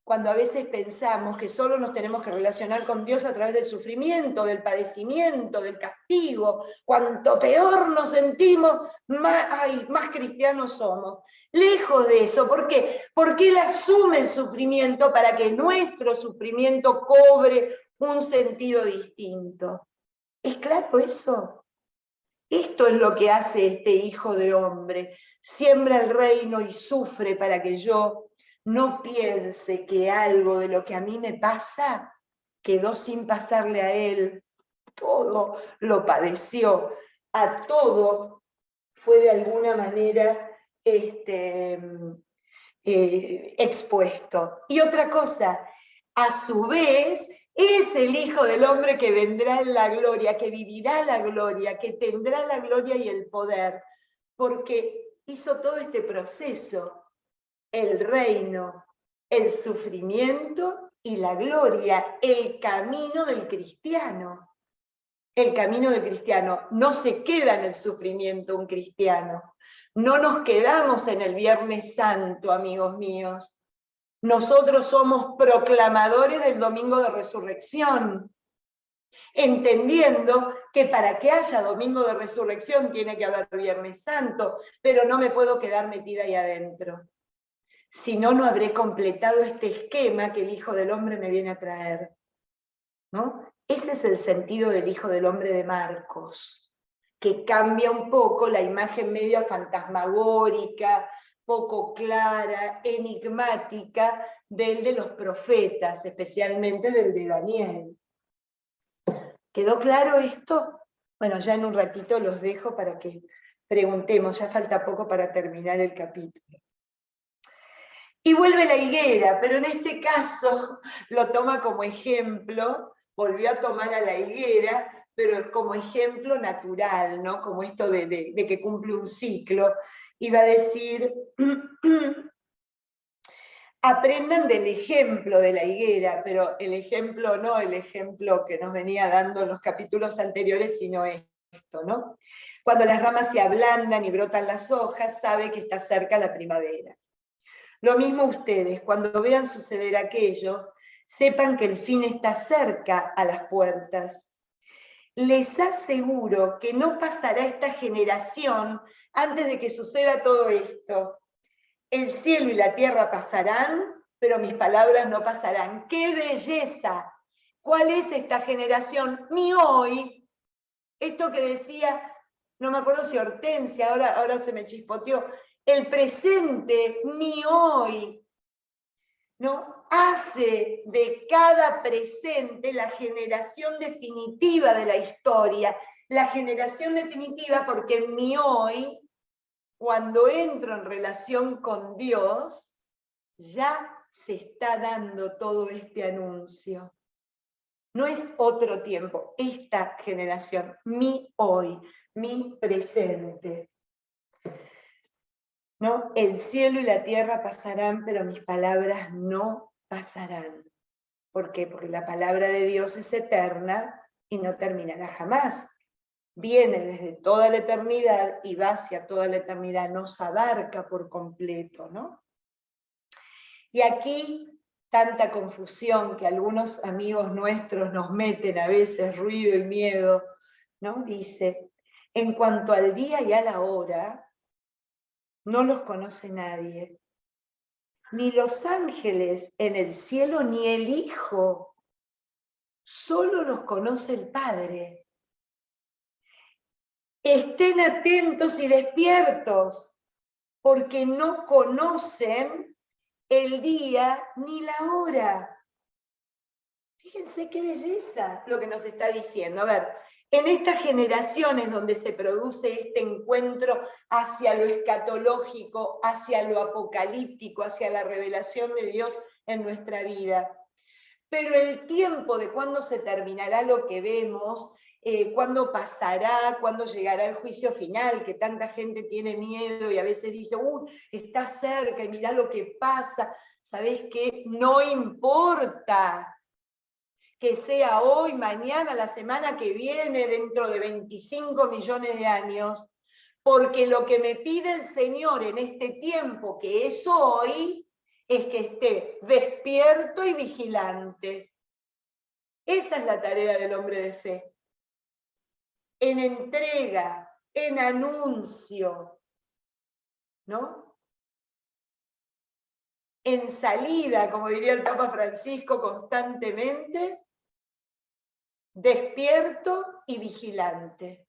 S1: cuando a veces pensamos que solo nos tenemos que relacionar con Dios a través del sufrimiento, del padecimiento, del castigo. Cuanto peor nos sentimos, más cristianos somos. Lejos de eso, ¿por qué? Porque Él asume el sufrimiento para que nuestro sufrimiento cobre un sentido distinto. ¿Es claro eso? Esto es lo que hace este Hijo de Hombre. Siembra el reino y sufre para que yo no piense que algo de lo que a mí me pasa quedó sin pasarle a él. Todo lo padeció, a todo fue de alguna manera expuesto. Y otra cosa, a su vez, es el Hijo del Hombre que vendrá en la gloria, que vivirá la gloria, que tendrá la gloria y el poder, porque hizo todo este proceso. El reino, el sufrimiento y la gloria, el camino del cristiano. El camino del cristiano. No se queda en el sufrimiento un cristiano. No nos quedamos en el Viernes Santo, amigos míos. Nosotros somos proclamadores del Domingo de Resurrección, entendiendo que para que haya Domingo de Resurrección tiene que haber Viernes Santo, pero no me puedo quedar metida ahí adentro. Si no, no habré completado este esquema que el Hijo del Hombre me viene a traer, ¿no? Ese es el sentido del Hijo del Hombre de Marcos, que cambia un poco la imagen media fantasmagórica, poco clara, enigmática, del de los profetas, especialmente del de Daniel. ¿Quedó claro esto? Bueno, ya en un ratito los dejo para que preguntemos, ya falta poco para terminar el capítulo. Y vuelve la higuera, pero en este caso lo toma como ejemplo, volvió a tomar a la higuera, pero como ejemplo natural, ¿no? Como esto de que cumple un ciclo. Iba a decir, aprendan del ejemplo de la higuera, pero el ejemplo no el ejemplo que nos venía dando en los capítulos anteriores, sino esto, ¿no? Cuando las ramas se ablandan y brotan las hojas, sabe que está cerca la primavera. Lo mismo ustedes, cuando vean suceder aquello, sepan que el fin está cerca a las puertas. Les aseguro que no pasará esta generación antes de que suceda todo esto. El cielo y la tierra pasarán, pero mis palabras no pasarán. ¡Qué belleza! ¿Cuál es esta generación? Mi hoy. Esto que decía, no me acuerdo si Hortensia, ahora se me chispoteó, el presente, mi hoy, ¿no? Hace de cada presente la generación definitiva de la historia, la generación definitiva porque en mi hoy, cuando entro en relación con Dios, ya se está dando todo este anuncio. No es otro tiempo, esta generación, mi hoy, mi presente. ¿No? El cielo y la tierra pasarán, pero mis palabras no pasarán. ¿Por qué? Porque la palabra de Dios es eterna y no terminará jamás. Viene desde toda la eternidad y va hacia toda la eternidad, nos abarca por completo, ¿no? Y aquí tanta confusión que algunos amigos nuestros nos meten a veces, ruido y miedo, ¿no? Dice, en cuanto al día y a la hora, no los conoce nadie, ni los ángeles en el cielo, ni el Hijo, solo los conoce el Padre. Estén atentos y despiertos, porque no conocen el día ni la hora. Fíjense qué belleza lo que nos está diciendo. A ver, en estas generaciones donde se produce este encuentro hacia lo escatológico, hacia lo apocalíptico, hacia la revelación de Dios en nuestra vida. Pero el tiempo de cuándo se terminará lo que vemos, cuándo pasará, cuándo llegará el juicio final, que tanta gente tiene miedo y a veces dice, está cerca y mirá lo que pasa. ¿Sabés qué? No importa que sea hoy, mañana, la semana que viene, dentro de 25 millones de años, porque lo que me pide el Señor en este tiempo, que es hoy, es que esté despierto y vigilante. Esa es la tarea del hombre de fe. En entrega, en anuncio, ¿no? En salida, como diría el Papa Francisco constantemente, despierto y vigilante.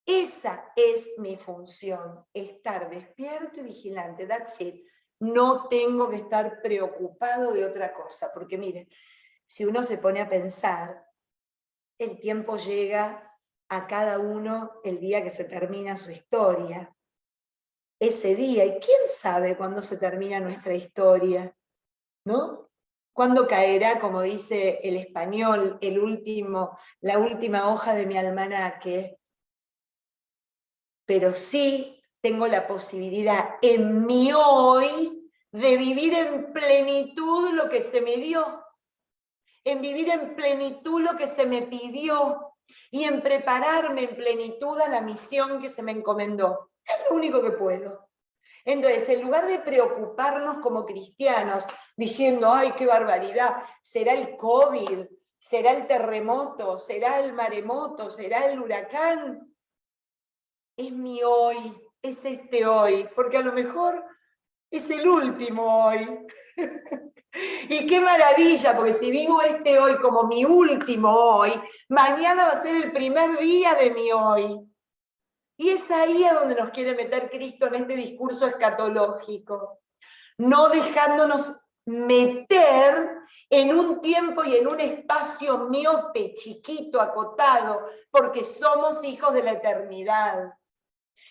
S1: Esa es mi función, estar despierto y vigilante, that's it. No tengo que estar preocupado de otra cosa, porque miren, si uno se pone a pensar, el tiempo llega a cada uno el día que se termina su historia. Ese día, y quién sabe cuándo se termina nuestra historia, ¿no? ¿Cuándo caerá, como dice el español, la última hoja de mi almanaque? Pero sí tengo la posibilidad en mi hoy de vivir en plenitud lo que se me dio, en vivir en plenitud lo que se me pidió y en prepararme en plenitud a la misión que se me encomendó. Es lo único que puedo. Entonces, en lugar de preocuparnos como cristianos, diciendo, ¡ay, qué barbaridad! ¿Será el COVID? ¿Será el terremoto? ¿Será el maremoto? ¿Será el huracán? Es mi hoy, es este hoy, porque a lo mejor es el último hoy. Y qué maravilla, porque si vivo este hoy como mi último hoy, mañana va a ser el primer día de mi hoy. Y es ahí a donde nos quiere meter Cristo en este discurso escatológico, no dejándonos meter en un tiempo y en un espacio miope, chiquito, acotado, porque somos hijos de la eternidad.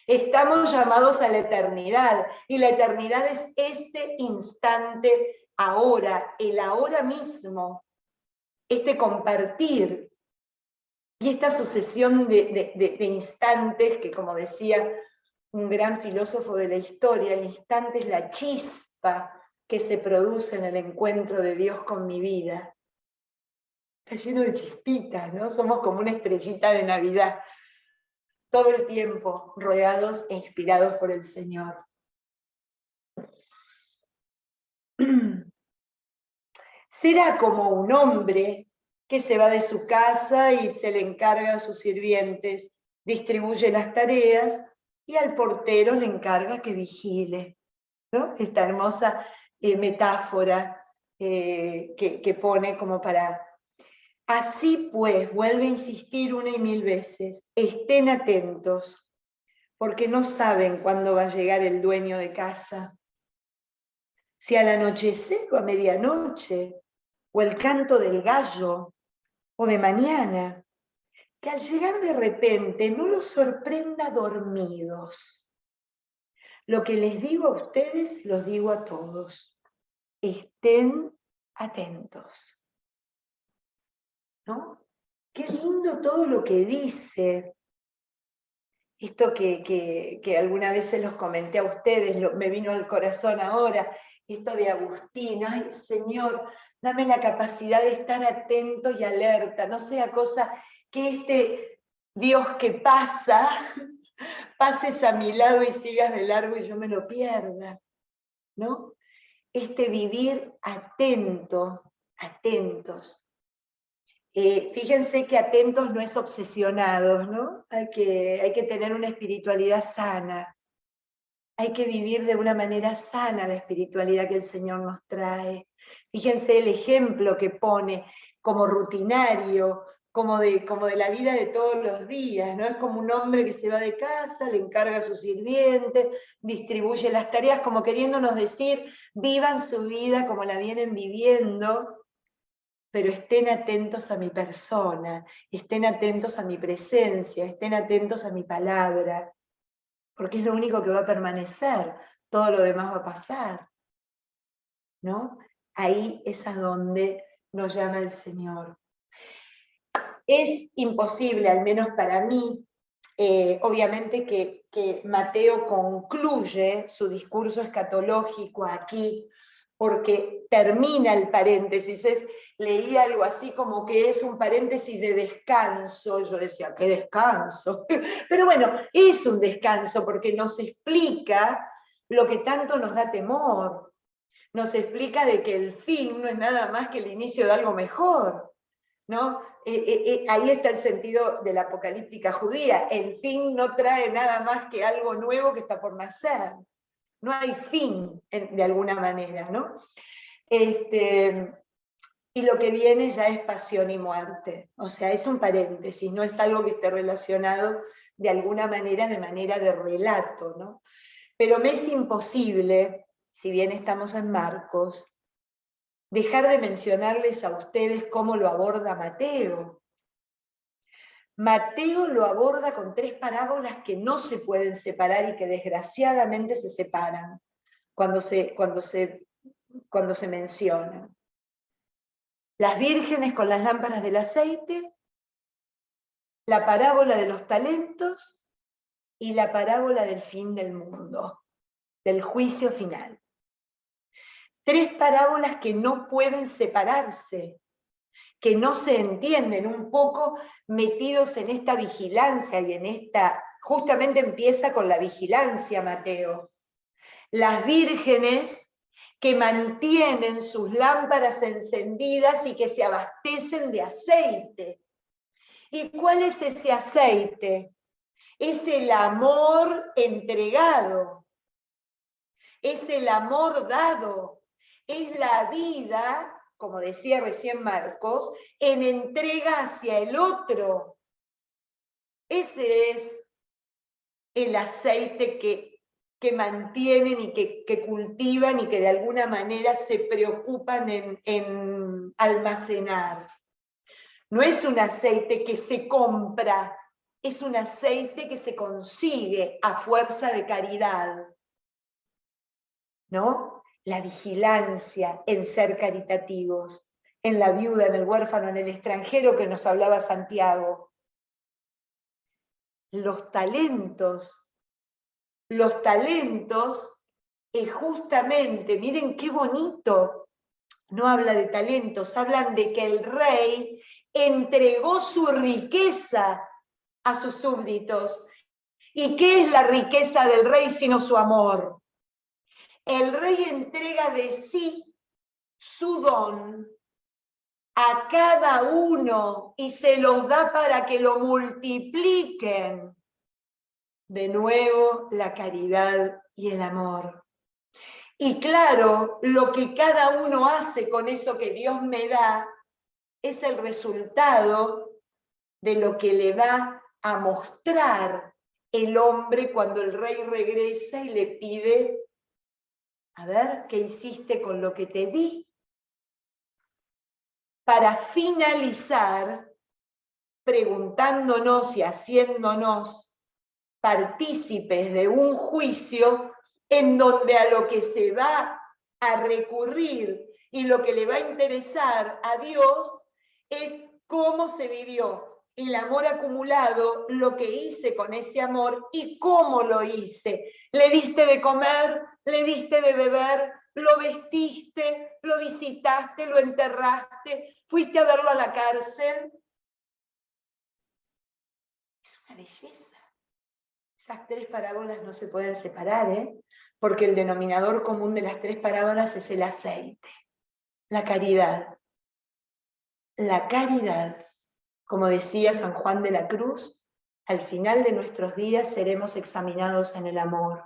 S1: Estamos llamados a la eternidad, y la eternidad es este instante ahora, el ahora mismo, este compartir, y esta sucesión de instantes que, como decía un gran filósofo de la historia, el instante es la chispa que se produce en el encuentro de Dios con mi vida. Está lleno de chispitas, ¿no? Somos como una estrellita de Navidad, todo el tiempo rodeados e inspirados por el Señor. Será como un hombre que se va de su casa y se le encarga a sus sirvientes, distribuye las tareas y al portero le encarga que vigile, ¿no? Esta hermosa metáfora que pone como para... Así pues, vuelve a insistir una y mil veces, estén atentos, porque no saben cuándo va a llegar el dueño de casa. Si al anochecer o a medianoche, o el canto del gallo, o de mañana, que al llegar de repente no los sorprenda dormidos. Lo que les digo a ustedes, los digo a todos. Estén atentos. ¿No? Qué lindo todo lo que dice. Esto que alguna vez se los comenté a ustedes, me vino al corazón ahora, esto de Agustín. Ay, Señor, dame la capacidad de estar atento y alerta, no sea cosa que este Dios que pasa, pases a mi lado y sigas de largo y yo me lo pierda, ¿no? Este vivir atento, atentos. Fíjense que atentos no es obsesionados, ¿no? Hay que tener una espiritualidad sana. Hay que vivir de una manera sana la espiritualidad que el Señor nos trae. Fíjense el ejemplo que pone como rutinario, como de la vida de todos los días, ¿no? Es como un hombre que se va de casa, le encarga a sus sirvientes, distribuye las tareas, como queriéndonos decir, vivan su vida como la vienen viviendo, pero estén atentos a mi persona, estén atentos a mi presencia, estén atentos a mi palabra, porque es lo único que va a permanecer, todo lo demás va a pasar, ¿no? Ahí es a donde nos llama el Señor. Es imposible, al menos para mí, obviamente que Mateo concluye su discurso escatológico aquí, porque termina el paréntesis, leí algo así como que es un paréntesis de descanso. Yo decía, ¿qué descanso? Pero bueno, es un descanso porque nos explica lo que tanto nos da temor, nos explica de que el fin no es nada más que el inicio de algo mejor, ¿no? Ahí está el sentido de la apocalíptica judía, el fin no trae nada más que algo nuevo que está por nacer. No hay fin, de alguna manera, ¿no? Y lo que viene ya es pasión y muerte. O sea, es un paréntesis, no es algo que esté relacionado de alguna manera, de manera de relato, ¿no? Pero me es imposible, si bien estamos en Marcos, dejar de mencionarles a ustedes cómo lo aborda Mateo. Mateo lo aborda con 3 parábolas que no se pueden separar y que desgraciadamente se separan cuando se mencionan. Las vírgenes con las lámparas del aceite, la parábola de los talentos y la parábola del fin del mundo, del juicio final. 3 parábolas que no pueden separarse, que no se entienden, un poco metidos en esta vigilancia y en esta, justamente empieza con la vigilancia Mateo. Las vírgenes que mantienen sus lámparas encendidas y que se abastecen de aceite. ¿Y cuál es ese aceite? Es el amor entregado, es el amor dado, es la vida, como decía recién Marcos, en entrega hacia el otro. Ese es el aceite que mantienen y que cultivan y que de alguna manera se preocupan en almacenar. No es un aceite que se compra es un aceite que se consigue a fuerza de caridad, ¿no? La vigilancia en ser caritativos, en la viuda, en el huérfano, en el extranjero que nos hablaba Santiago. Los talentos es justamente, miren qué bonito, no habla de talentos, hablan de que el rey entregó su riqueza a sus súbditos. ¿Y qué es la riqueza del rey sino su amor? El rey entrega de sí su don a cada uno y se los da para que lo multipliquen. De nuevo, la caridad y el amor. Y claro, lo que cada uno hace con eso que Dios me da es el resultado de lo que le va a mostrar el hombre cuando el rey regresa y le pide, a ver, ¿qué hiciste con lo que te di? Para finalizar, preguntándonos y haciéndonos partícipes de un juicio en donde a lo que se va a recurrir y lo que le va a interesar a Dios es cómo se vivió el amor acumulado, lo que hice con ese amor y cómo lo hice. ¿Le diste de comer? ¿Le diste de beber? ¿Lo vestiste? ¿Lo visitaste? ¿Lo enterraste? ¿Fuiste a verlo a la cárcel? Es una belleza. Esas tres parábolas no se pueden separar, porque el denominador común de las tres parábolas es el aceite, la caridad. La caridad, como decía San Juan de la Cruz, al final de nuestros días seremos examinados en el amor.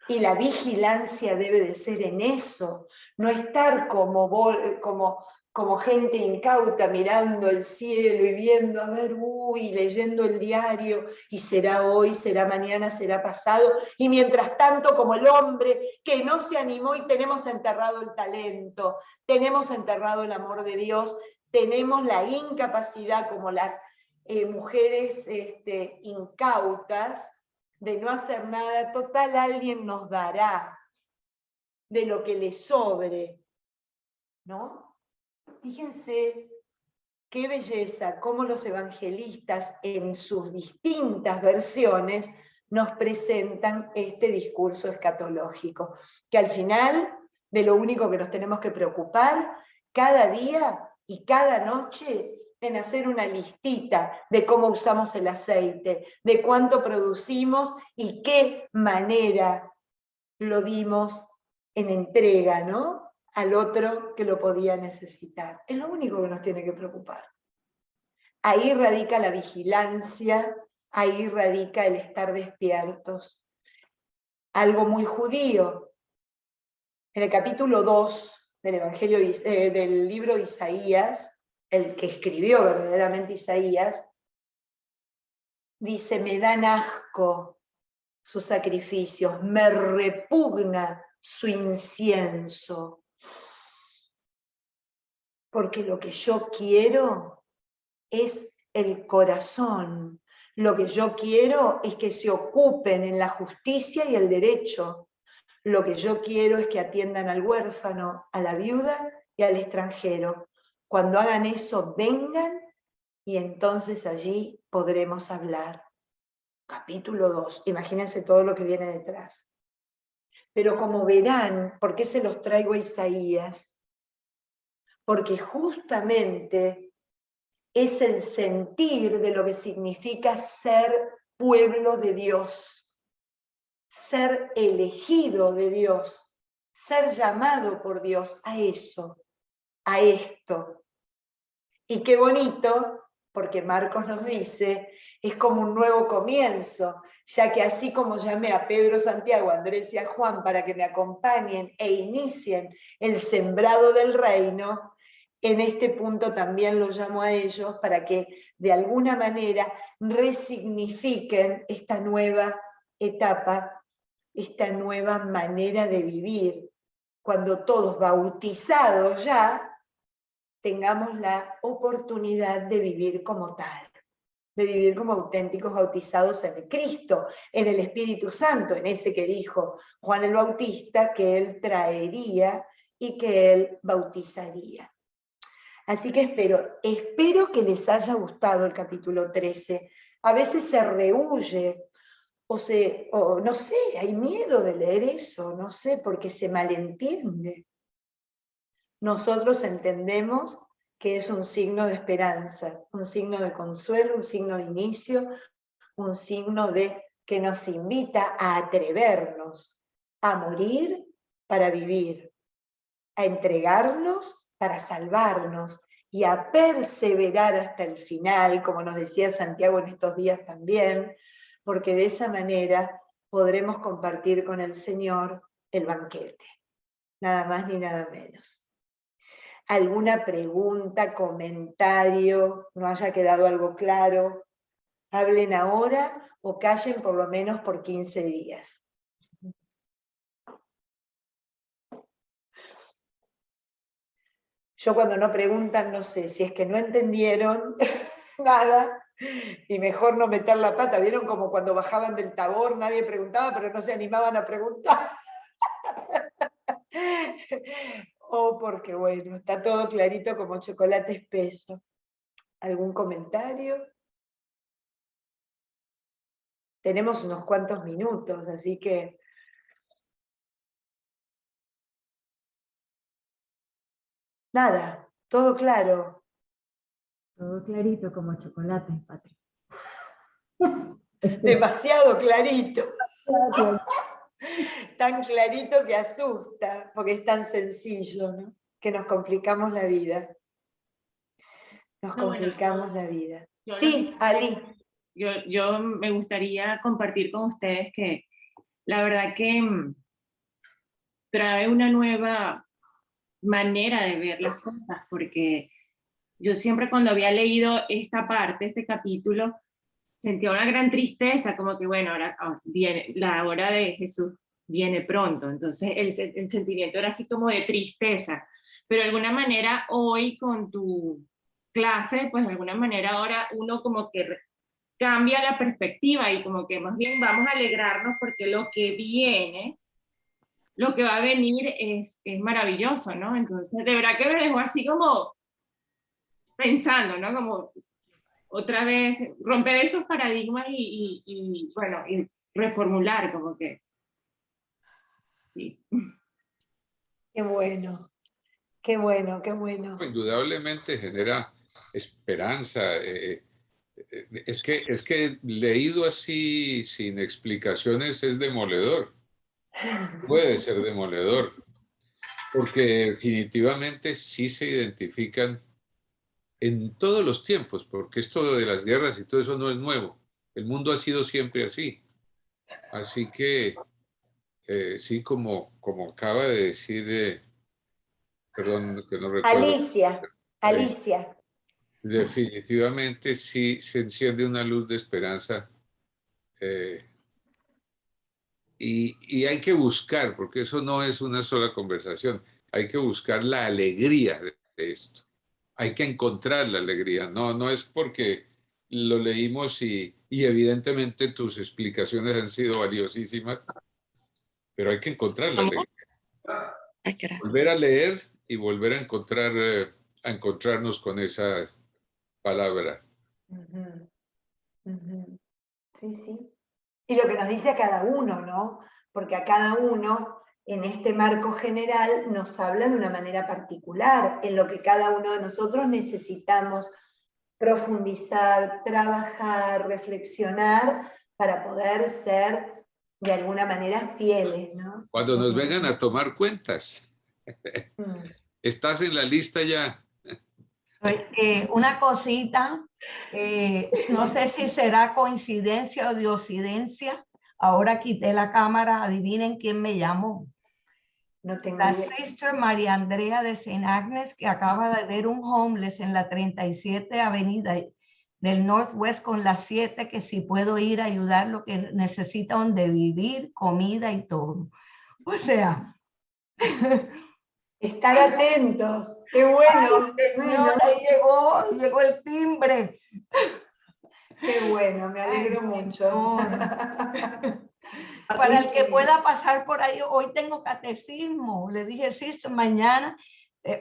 S1: Y la vigilancia debe de ser en eso, no estar como gente incauta mirando el cielo y viendo, a ver, leyendo el diario, y será hoy, será mañana, será pasado, y mientras tanto como el hombre que no se animó y tenemos enterrado el talento, tenemos enterrado el amor de Dios, tenemos la incapacidad como las mujeres incautas, de no hacer nada, total alguien nos dará de lo que le sobre, ¿no? Fíjense qué belleza, cómo los evangelistas en sus distintas versiones nos presentan este discurso escatológico, que al final de lo único que nos tenemos que preocupar cada día y cada noche en hacer una listita de cómo usamos el aceite, de cuánto producimos y qué manera lo dimos en entrega, ¿no? Al otro que lo podía necesitar. Es lo único que nos tiene que preocupar. Ahí radica la vigilancia, ahí radica el estar despiertos. Algo muy judío. En el capítulo 2 del Evangelio, del libro de Isaías, el que escribió verdaderamente Isaías, dice, me dan asco sus sacrificios, me repugna su incienso, porque lo que yo quiero es el corazón, lo que yo quiero es que se ocupen en la justicia y el derecho, lo que yo quiero es que atiendan al huérfano, a la viuda y al extranjero. Cuando hagan eso, vengan y entonces allí podremos hablar. Capítulo 2, imagínense todo lo que viene detrás. Pero como verán, ¿por qué se los traigo a Isaías? Porque justamente es el sentir de lo que significa ser pueblo de Dios, ser elegido de Dios, ser llamado por Dios a eso, a esto. Y qué bonito, porque Marcos nos dice, es como un nuevo comienzo, ya que así como llamé a Pedro, Santiago, Andrés y a Juan para que me acompañen e inicien el sembrado del reino, en este punto también los llamo a ellos para que de alguna manera resignifiquen esta nueva etapa, esta nueva manera de vivir, cuando todos bautizados ya tengamos la oportunidad de vivir como tal, de vivir como auténticos bautizados en Cristo, en el Espíritu Santo, en ese que dijo Juan el Bautista, que él traería y que él bautizaría. Así que espero que les haya gustado el capítulo 13. A veces se rehúye, o no sé, hay miedo de leer eso, no sé, porque se malentiende. Nosotros entendemos que es un signo de esperanza, un signo de consuelo, un signo de inicio, un signo de que nos invita a atrevernos, a morir para vivir, a entregarnos para salvarnos y a perseverar hasta el final, como nos decía Santiago en estos días también, porque de esa manera podremos compartir con el Señor el banquete, nada más ni nada menos. ¿Alguna pregunta, comentario, no haya quedado algo claro? Hablen ahora o callen por lo menos por 15 días. Yo cuando no preguntan no sé si es que no entendieron nada y mejor no meter la pata. ¿Vieron como cuando bajaban del Tabor nadie preguntaba pero no se animaban a preguntar? O porque bueno, está todo clarito como chocolate espeso. ¿Algún comentario? Tenemos unos cuantos minutos, así que... Nada, todo claro.
S4: Todo clarito como chocolate, Patri.
S1: Demasiado clarito. Tan clarito que asusta, porque es tan sencillo, ¿no? Que nos complicamos la vida. Nos complicamos la vida. Sí, Ali.
S5: Yo me gustaría compartir con ustedes que la verdad que trae una nueva manera de ver las cosas, porque yo siempre cuando había leído esta parte, este capítulo, sentía una gran tristeza, como que bueno, ahora viene, la hora de Jesús viene pronto, entonces el sentimiento era así como de tristeza, pero de alguna manera hoy con tu clase, pues de alguna manera ahora uno como que cambia la perspectiva y como que más bien vamos a alegrarnos porque lo que viene, lo que va a venir es maravilloso, ¿no? Entonces de verdad que me dejó así como pensando, ¿no? Como otra vez romper esos paradigmas y bueno, y reformular como que, sí.
S1: Qué bueno, qué bueno, qué bueno.
S6: Indudablemente genera esperanza. Es que leído así, sin explicaciones, es demoledor. Puede ser demoledor, porque definitivamente sí se identifican en todos los tiempos, porque esto de las guerras y todo eso no es nuevo. El mundo ha sido siempre así. Así que, sí, como acaba de decir, perdón, que no recuerdo.
S1: Alicia.
S6: Definitivamente sí se enciende una luz de esperanza, y hay que buscar, porque eso no es una sola conversación, hay que buscar la alegría de esto. Hay que encontrar la alegría, no es porque lo leímos y evidentemente tus explicaciones han sido valiosísimas, pero hay que encontrar la alegría. Volver a leer y volver a encontrar, a encontrarnos con esa palabra.
S1: Sí, sí. Y lo que nos dice a cada uno, ¿no? Porque a cada uno, en este marco general, nos habla de una manera particular, en lo que cada uno de nosotros necesitamos profundizar, trabajar, reflexionar, para poder ser de alguna manera fieles, ¿no?
S6: Cuando nos vengan a tomar cuentas, estás en la lista ya.
S3: Una cosita, no sé si será coincidencia o diosidencia. Ahora quité la cámara, adivinen quién me llamó.
S1: No tengo
S3: La
S1: idea.
S3: Sister María Andrea de St. Agnes, que acaba de ver un homeless en la 37 Avenida del Northwest con la 7, que si puedo ir a ayudar, lo que necesita donde vivir, comida y todo. O sea...
S1: Estar atentos. ¡Qué bueno!
S3: Ay, señora, llegó el timbre.
S1: Qué bueno, me alegro
S3: Ay,
S1: mucho.
S3: Señor. Para el
S2: Patricia,
S3: que pueda pasar por ahí, hoy tengo catecismo. Le dije, sí, mañana,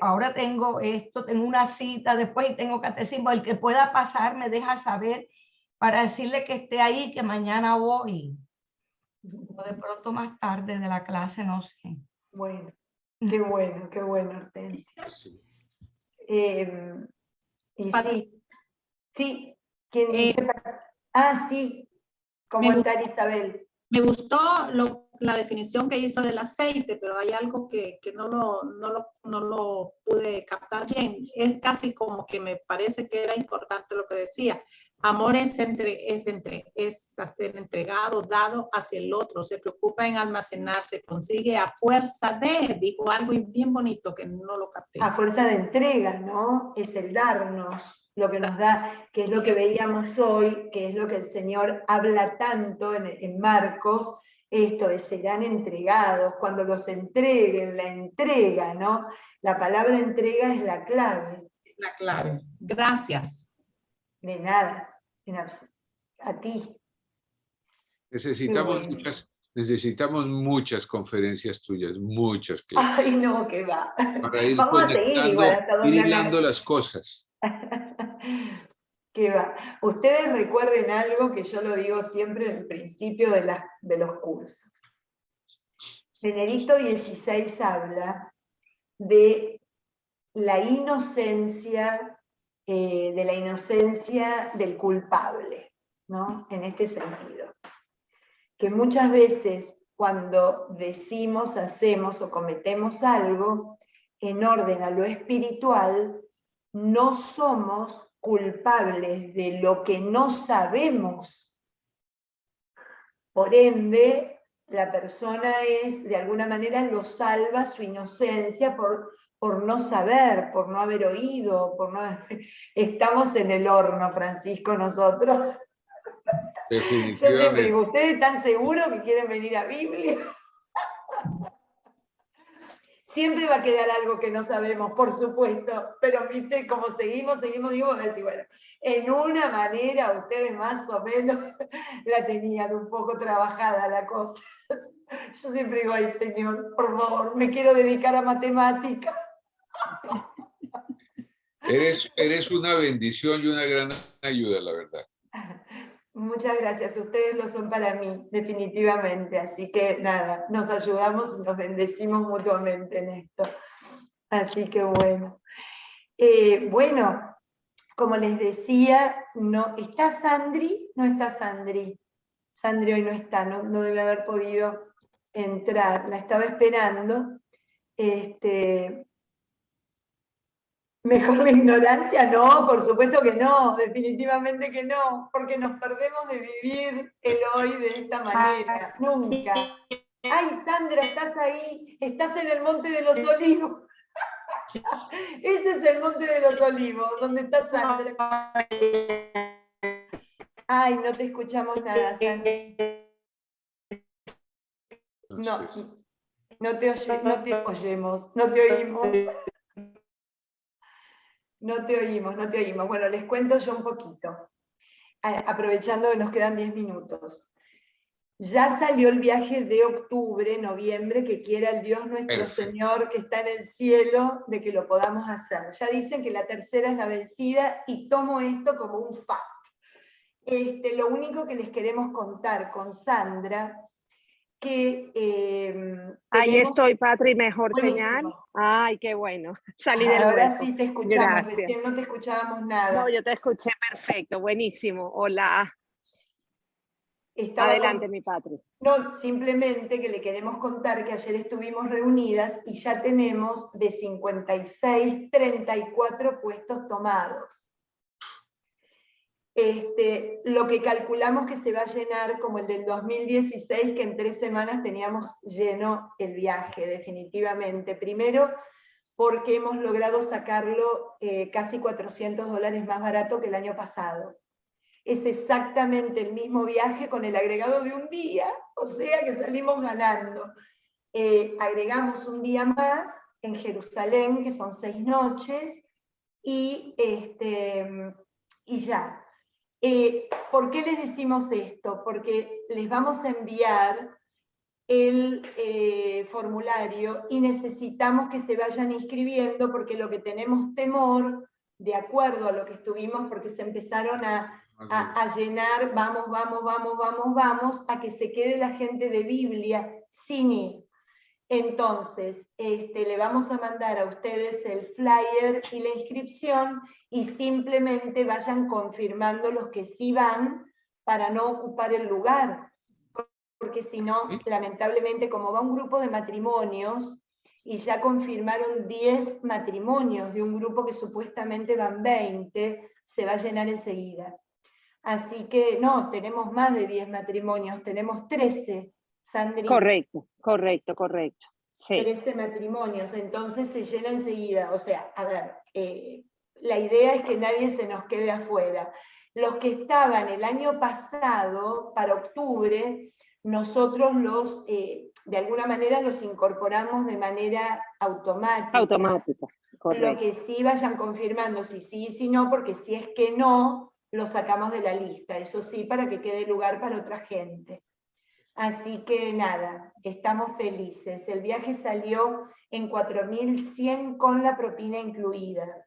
S3: ahora tengo esto, tengo una cita después y tengo catecismo. El que pueda pasar me deja saber para decirle que esté ahí, que mañana voy. O de pronto más tarde de la clase, no sé.
S1: Bueno, qué bueno, Hortensia.
S6: Sí.
S1: Y
S2: Patricia,
S1: sí, ¿quién
S2: Eh,
S1: dice? Ah, sí, ¿cómo
S2: me
S1: está Isabel?
S2: Me gustó la definición que hizo del aceite, pero hay algo que no lo pude captar bien. Es casi como que me parece que era importante lo que decía. Amor es ser entregado, dado hacia el otro, se preocupa en almacenar, se consigue a fuerza de, dijo algo bien bonito que no lo capté.
S1: A fuerza de entrega, ¿no? Es el darnos lo que nos da, que es lo que veíamos hoy, que es lo que el Señor habla tanto en Marcos, esto de serán entregados, cuando los entreguen, la entrega, ¿no? La palabra entrega es la clave.
S2: La clave. Gracias.
S1: De nada, a ti.
S6: Necesitamos
S1: Bueno.
S6: necesitamos muchas conferencias tuyas, muchas clases,
S1: Ay, no, que va.
S6: para ir
S1: Vamos a seguir igual
S6: conectando,
S1: hasta
S6: ir
S1: donde
S6: hilando las cosas.
S1: ¿Qué va? Ustedes recuerden algo que yo lo digo siempre en el principio de los cursos. Benedicto XVI habla de la inocencia del culpable, ¿no? En este sentido. Que muchas veces cuando decimos, hacemos o cometemos algo en orden a lo espiritual, no somos culpables de lo que no sabemos. Por ende, la persona de alguna manera lo salva su inocencia por no saber, por no haber oído, Estamos en el horno, Francisco, nosotros. Yo siempre digo,
S6: Definitivamente.
S1: ¿ustedes están seguros que quieren venir a Biblia? Siempre va a quedar algo que no sabemos, por supuesto, pero viste, como seguimos, digo, a decir, bueno, en una manera ustedes más o menos la tenían un poco trabajada la cosa. Yo siempre digo, ay Señor, por favor, me quiero dedicar a matemática.
S6: Eres una bendición y una gran ayuda, la verdad.
S1: Muchas gracias, ustedes lo son para mí, definitivamente. Así que nada, nos ayudamos y nos bendecimos mutuamente en esto. Así que bueno. Bueno, como les decía, no, ¿está Sandri? No está Sandri. Sandri hoy no está, no debe haber podido entrar. La estaba esperando. Mejor la ignorancia, no, por supuesto que no, definitivamente que no, porque nos perdemos de vivir el hoy de esta manera, nunca. Ay, Sandra, estás ahí, estás en el Monte de los Olivos. Ese es el Monte de los Olivos, donde está Sandra. Ay, no te escuchamos nada, Sandri. No, no te oímos. No te oímos. Bueno, les cuento yo un poquito, aprovechando que nos quedan 10 minutos. Ya salió el viaje de octubre, noviembre, que quiera el Dios nuestro
S6: Perfecto.
S1: Señor que está en el cielo, de que lo podamos hacer. Ya dicen que la tercera es la vencida y tomo esto como un fact. Lo único que les queremos contar con Sandra, que
S7: Ahí
S1: tenemos...
S7: estoy, Patri, mejor
S1: Buenísimo.
S7: señal. Ay, qué bueno. Salí del
S1: Ahora
S7: hueco.
S1: sí te escuchamos,
S7: Gracias.
S1: recién no te escuchábamos nada.
S7: No, yo te escuché perfecto, buenísimo. Hola.
S1: Estaba
S7: Adelante, mi Patri.
S1: No, simplemente que le queremos contar que ayer estuvimos reunidas y ya tenemos de 56, 34 puestos tomados. Lo que calculamos que se va a llenar como el del 2016, que en 3 semanas teníamos lleno el viaje, definitivamente. Primero, porque hemos logrado sacarlo casi $400 más barato que el año pasado. Es exactamente el mismo viaje con el agregado de un día, o sea que salimos ganando. Agregamos un día más en Jerusalén, que son 6 noches, y ya. ¿Por qué les decimos esto? Porque les vamos a enviar el formulario y necesitamos que se vayan inscribiendo porque lo que tenemos temor, de acuerdo a lo que estuvimos, porque se empezaron a llenar, vamos, a que se quede la gente de Biblia sin ir. Entonces, le vamos a mandar a ustedes el flyer y la inscripción y simplemente vayan confirmando los que sí van para no ocupar el lugar. Porque si no, lamentablemente, como va un grupo de matrimonios, y ya confirmaron 10 matrimonios de un grupo que supuestamente van 20, se va a llenar enseguida. Así que no, tenemos más de 10 matrimonios, tenemos 13, Sandrina.
S7: Correcto. Sí.
S1: 13 matrimonios, entonces se llena enseguida. O sea, a ver, la idea es que nadie se nos quede afuera. Los que estaban el año pasado, para octubre, nosotros de alguna manera los incorporamos de manera automática.
S7: Correcto.
S1: Lo que sí vayan confirmando si sí y si no, porque si es que no, lo sacamos de la lista, eso sí, para que quede lugar para otra gente. Así que nada, estamos felices. El viaje salió en 4.100 con la propina incluida.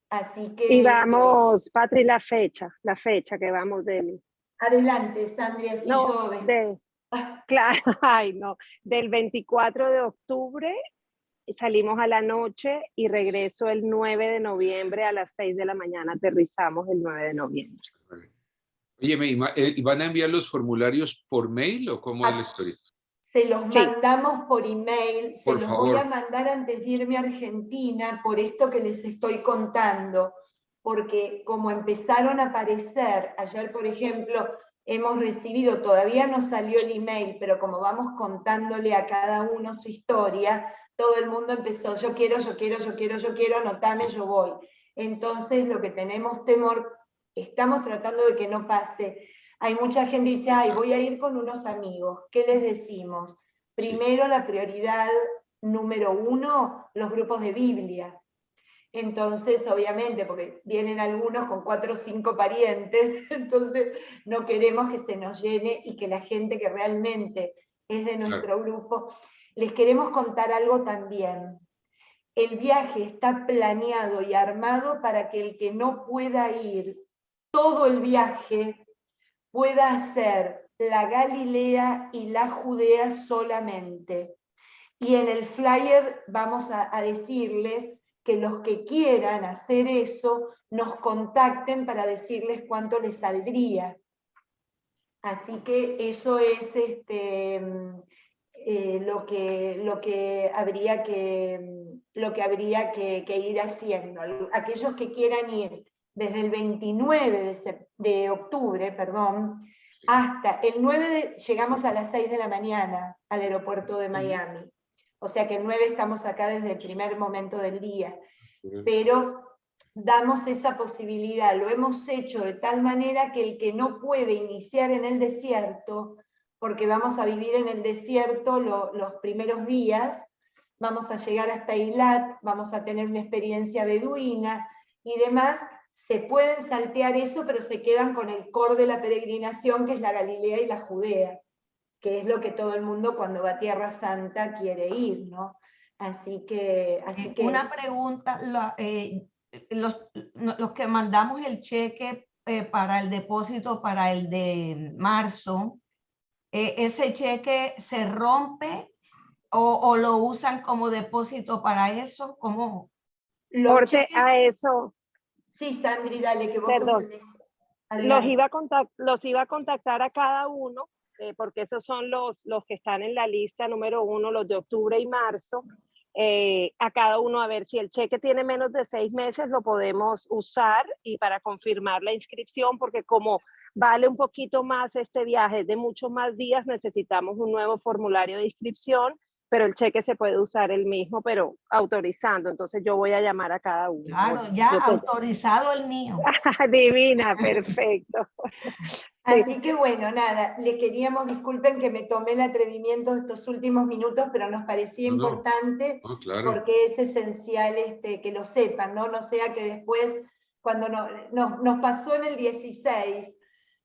S1: Así que...
S7: Y vamos, Patri, la fecha que vamos de...
S1: Adelante, Sandra, así
S7: no,
S1: yo...
S7: Claro, no, del 24 de octubre salimos a la noche y regreso el 9 de noviembre a las 6 de la mañana, aterrizamos el 9 de noviembre.
S6: Oye, ¿y van a enviar los formularios por mail o cómo es la historia?
S1: Se los mandamos por email, se los voy a
S6: favor.
S1: mandar antes de irme a Argentina por esto que les estoy contando, porque como empezaron a aparecer, ayer por ejemplo hemos recibido, todavía no salió el email, pero como vamos contándole a cada uno su historia, todo el mundo empezó, yo quiero, anotame, yo voy. Entonces lo que tenemos temor, estamos tratando de que no pase. Hay mucha gente que dice, ay, voy a ir con unos amigos. ¿Qué les decimos? Primero, la prioridad número 1, los grupos de Biblia. Entonces, obviamente, porque vienen algunos con 4 o 5 parientes, entonces no queremos que se nos llene y que la gente que realmente es de nuestro grupo. Les queremos contar algo también. El viaje está planeado y armado para que el que no pueda ir todo el viaje pueda hacer la Galilea y la Judea solamente. Y en el flyer vamos a decirles que los que quieran hacer eso nos contacten para decirles cuánto les saldría. Así que eso es lo que habría que ir haciendo. Aquellos que quieran ir desde el 29 de octubre, hasta el 9 llegamos a las 6 de la mañana al aeropuerto de Miami. O sea que el 9 estamos acá desde el primer momento del día. Pero damos esa posibilidad, lo hemos hecho de tal manera que el que no puede iniciar en el desierto, porque vamos a vivir en el desierto los primeros días, vamos a llegar hasta Eilat, vamos a tener una experiencia beduina y demás, se pueden saltear eso, pero se quedan con el core de la peregrinación, que es la Galilea y la Judea, que es lo que todo el mundo cuando va a Tierra Santa quiere ir, ¿no? Así que
S3: una pregunta, los que mandamos el cheque para el depósito para el de marzo, ¿ese cheque se rompe o lo usan como depósito para eso? ¿Cómo?
S7: Corte a eso.
S1: Sí, Sandri, dale, que vos
S7: Perdón.
S1: sos
S7: Los iba a contactar a cada uno, porque esos son los que están en la lista número 1, los de octubre y marzo. A cada uno a ver si el cheque tiene menos de 6 meses lo podemos usar y para confirmar la inscripción, porque como vale un poquito más este viaje de muchos más días, necesitamos un nuevo formulario de inscripción, pero el cheque se puede usar el mismo, pero autorizando. Entonces yo voy a llamar a cada uno.
S3: Claro, ya autorizado el mío.
S7: Divina, perfecto.
S1: Así que bueno, nada, le queríamos, disculpen que me tomé el atrevimiento de estos últimos minutos, pero nos parecía importante
S6: claro.
S1: porque es esencial que lo sepan, ¿no? No sea que después cuando nos pasó en el 16,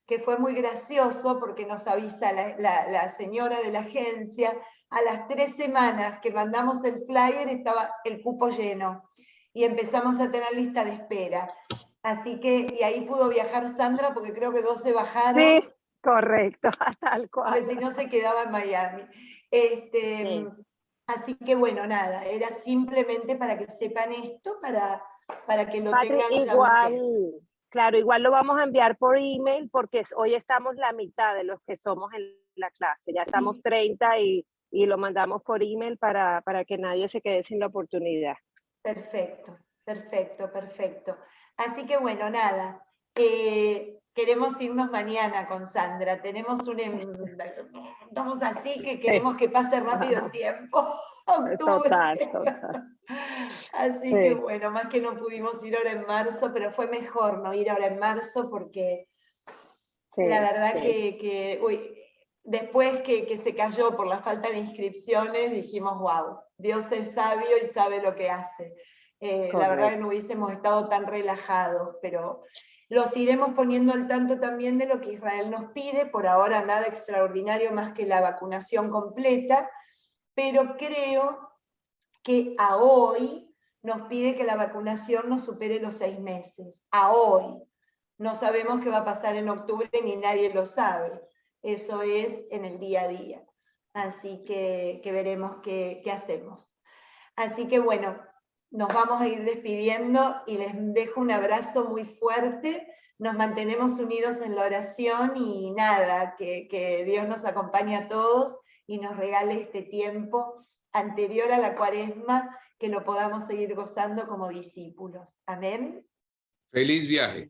S1: que fue muy gracioso porque nos avisa la señora de la agencia, a las 3 semanas que mandamos el flyer estaba el cupo lleno y empezamos a tener lista de espera. Así que, y ahí pudo viajar Sandra porque creo que 2 se bajaron.
S7: Sí, correcto, tal cual.
S1: Porque si no se quedaba en Miami.
S7: Sí.
S1: Así que bueno, nada, era simplemente para que sepan esto, para que lo
S7: Patri,
S1: tengan ya
S7: igual,
S1: ustedes.
S7: claro, igual lo vamos a enviar por email porque hoy estamos la mitad de los que somos en la clase, ya estamos 30 y lo mandamos por email para que nadie se quede sin la oportunidad.
S1: Perfecto, perfecto, perfecto. Así que bueno, nada, queremos irnos mañana con Sandra, estamos así que queremos que pase rápido el tiempo. Octubre.
S7: Total.
S1: Así
S7: Sí.
S1: que bueno, más que no pudimos ir ahora en marzo, pero fue mejor no ir ahora en marzo porque
S7: Sí,
S1: la verdad
S7: sí.
S1: que después que se cayó por la falta de inscripciones, dijimos, wow, Dios es sabio y sabe lo que hace. La verdad que no hubiésemos estado tan relajados, pero los iremos poniendo al tanto también de lo que Israel nos pide, por ahora nada extraordinario más que la vacunación completa, pero creo que a hoy nos pide que la vacunación no supere los 6 meses, a hoy. No sabemos qué va a pasar en octubre, ni nadie lo sabe. Eso es en el día a día. Así que veremos qué hacemos. Así que bueno, nos vamos a ir despidiendo y les dejo un abrazo muy fuerte. Nos mantenemos unidos en la oración y nada, que Dios nos acompañe a todos y nos regale este tiempo anterior a la Cuaresma, que lo podamos seguir gozando como discípulos. Amén.
S6: Feliz viaje.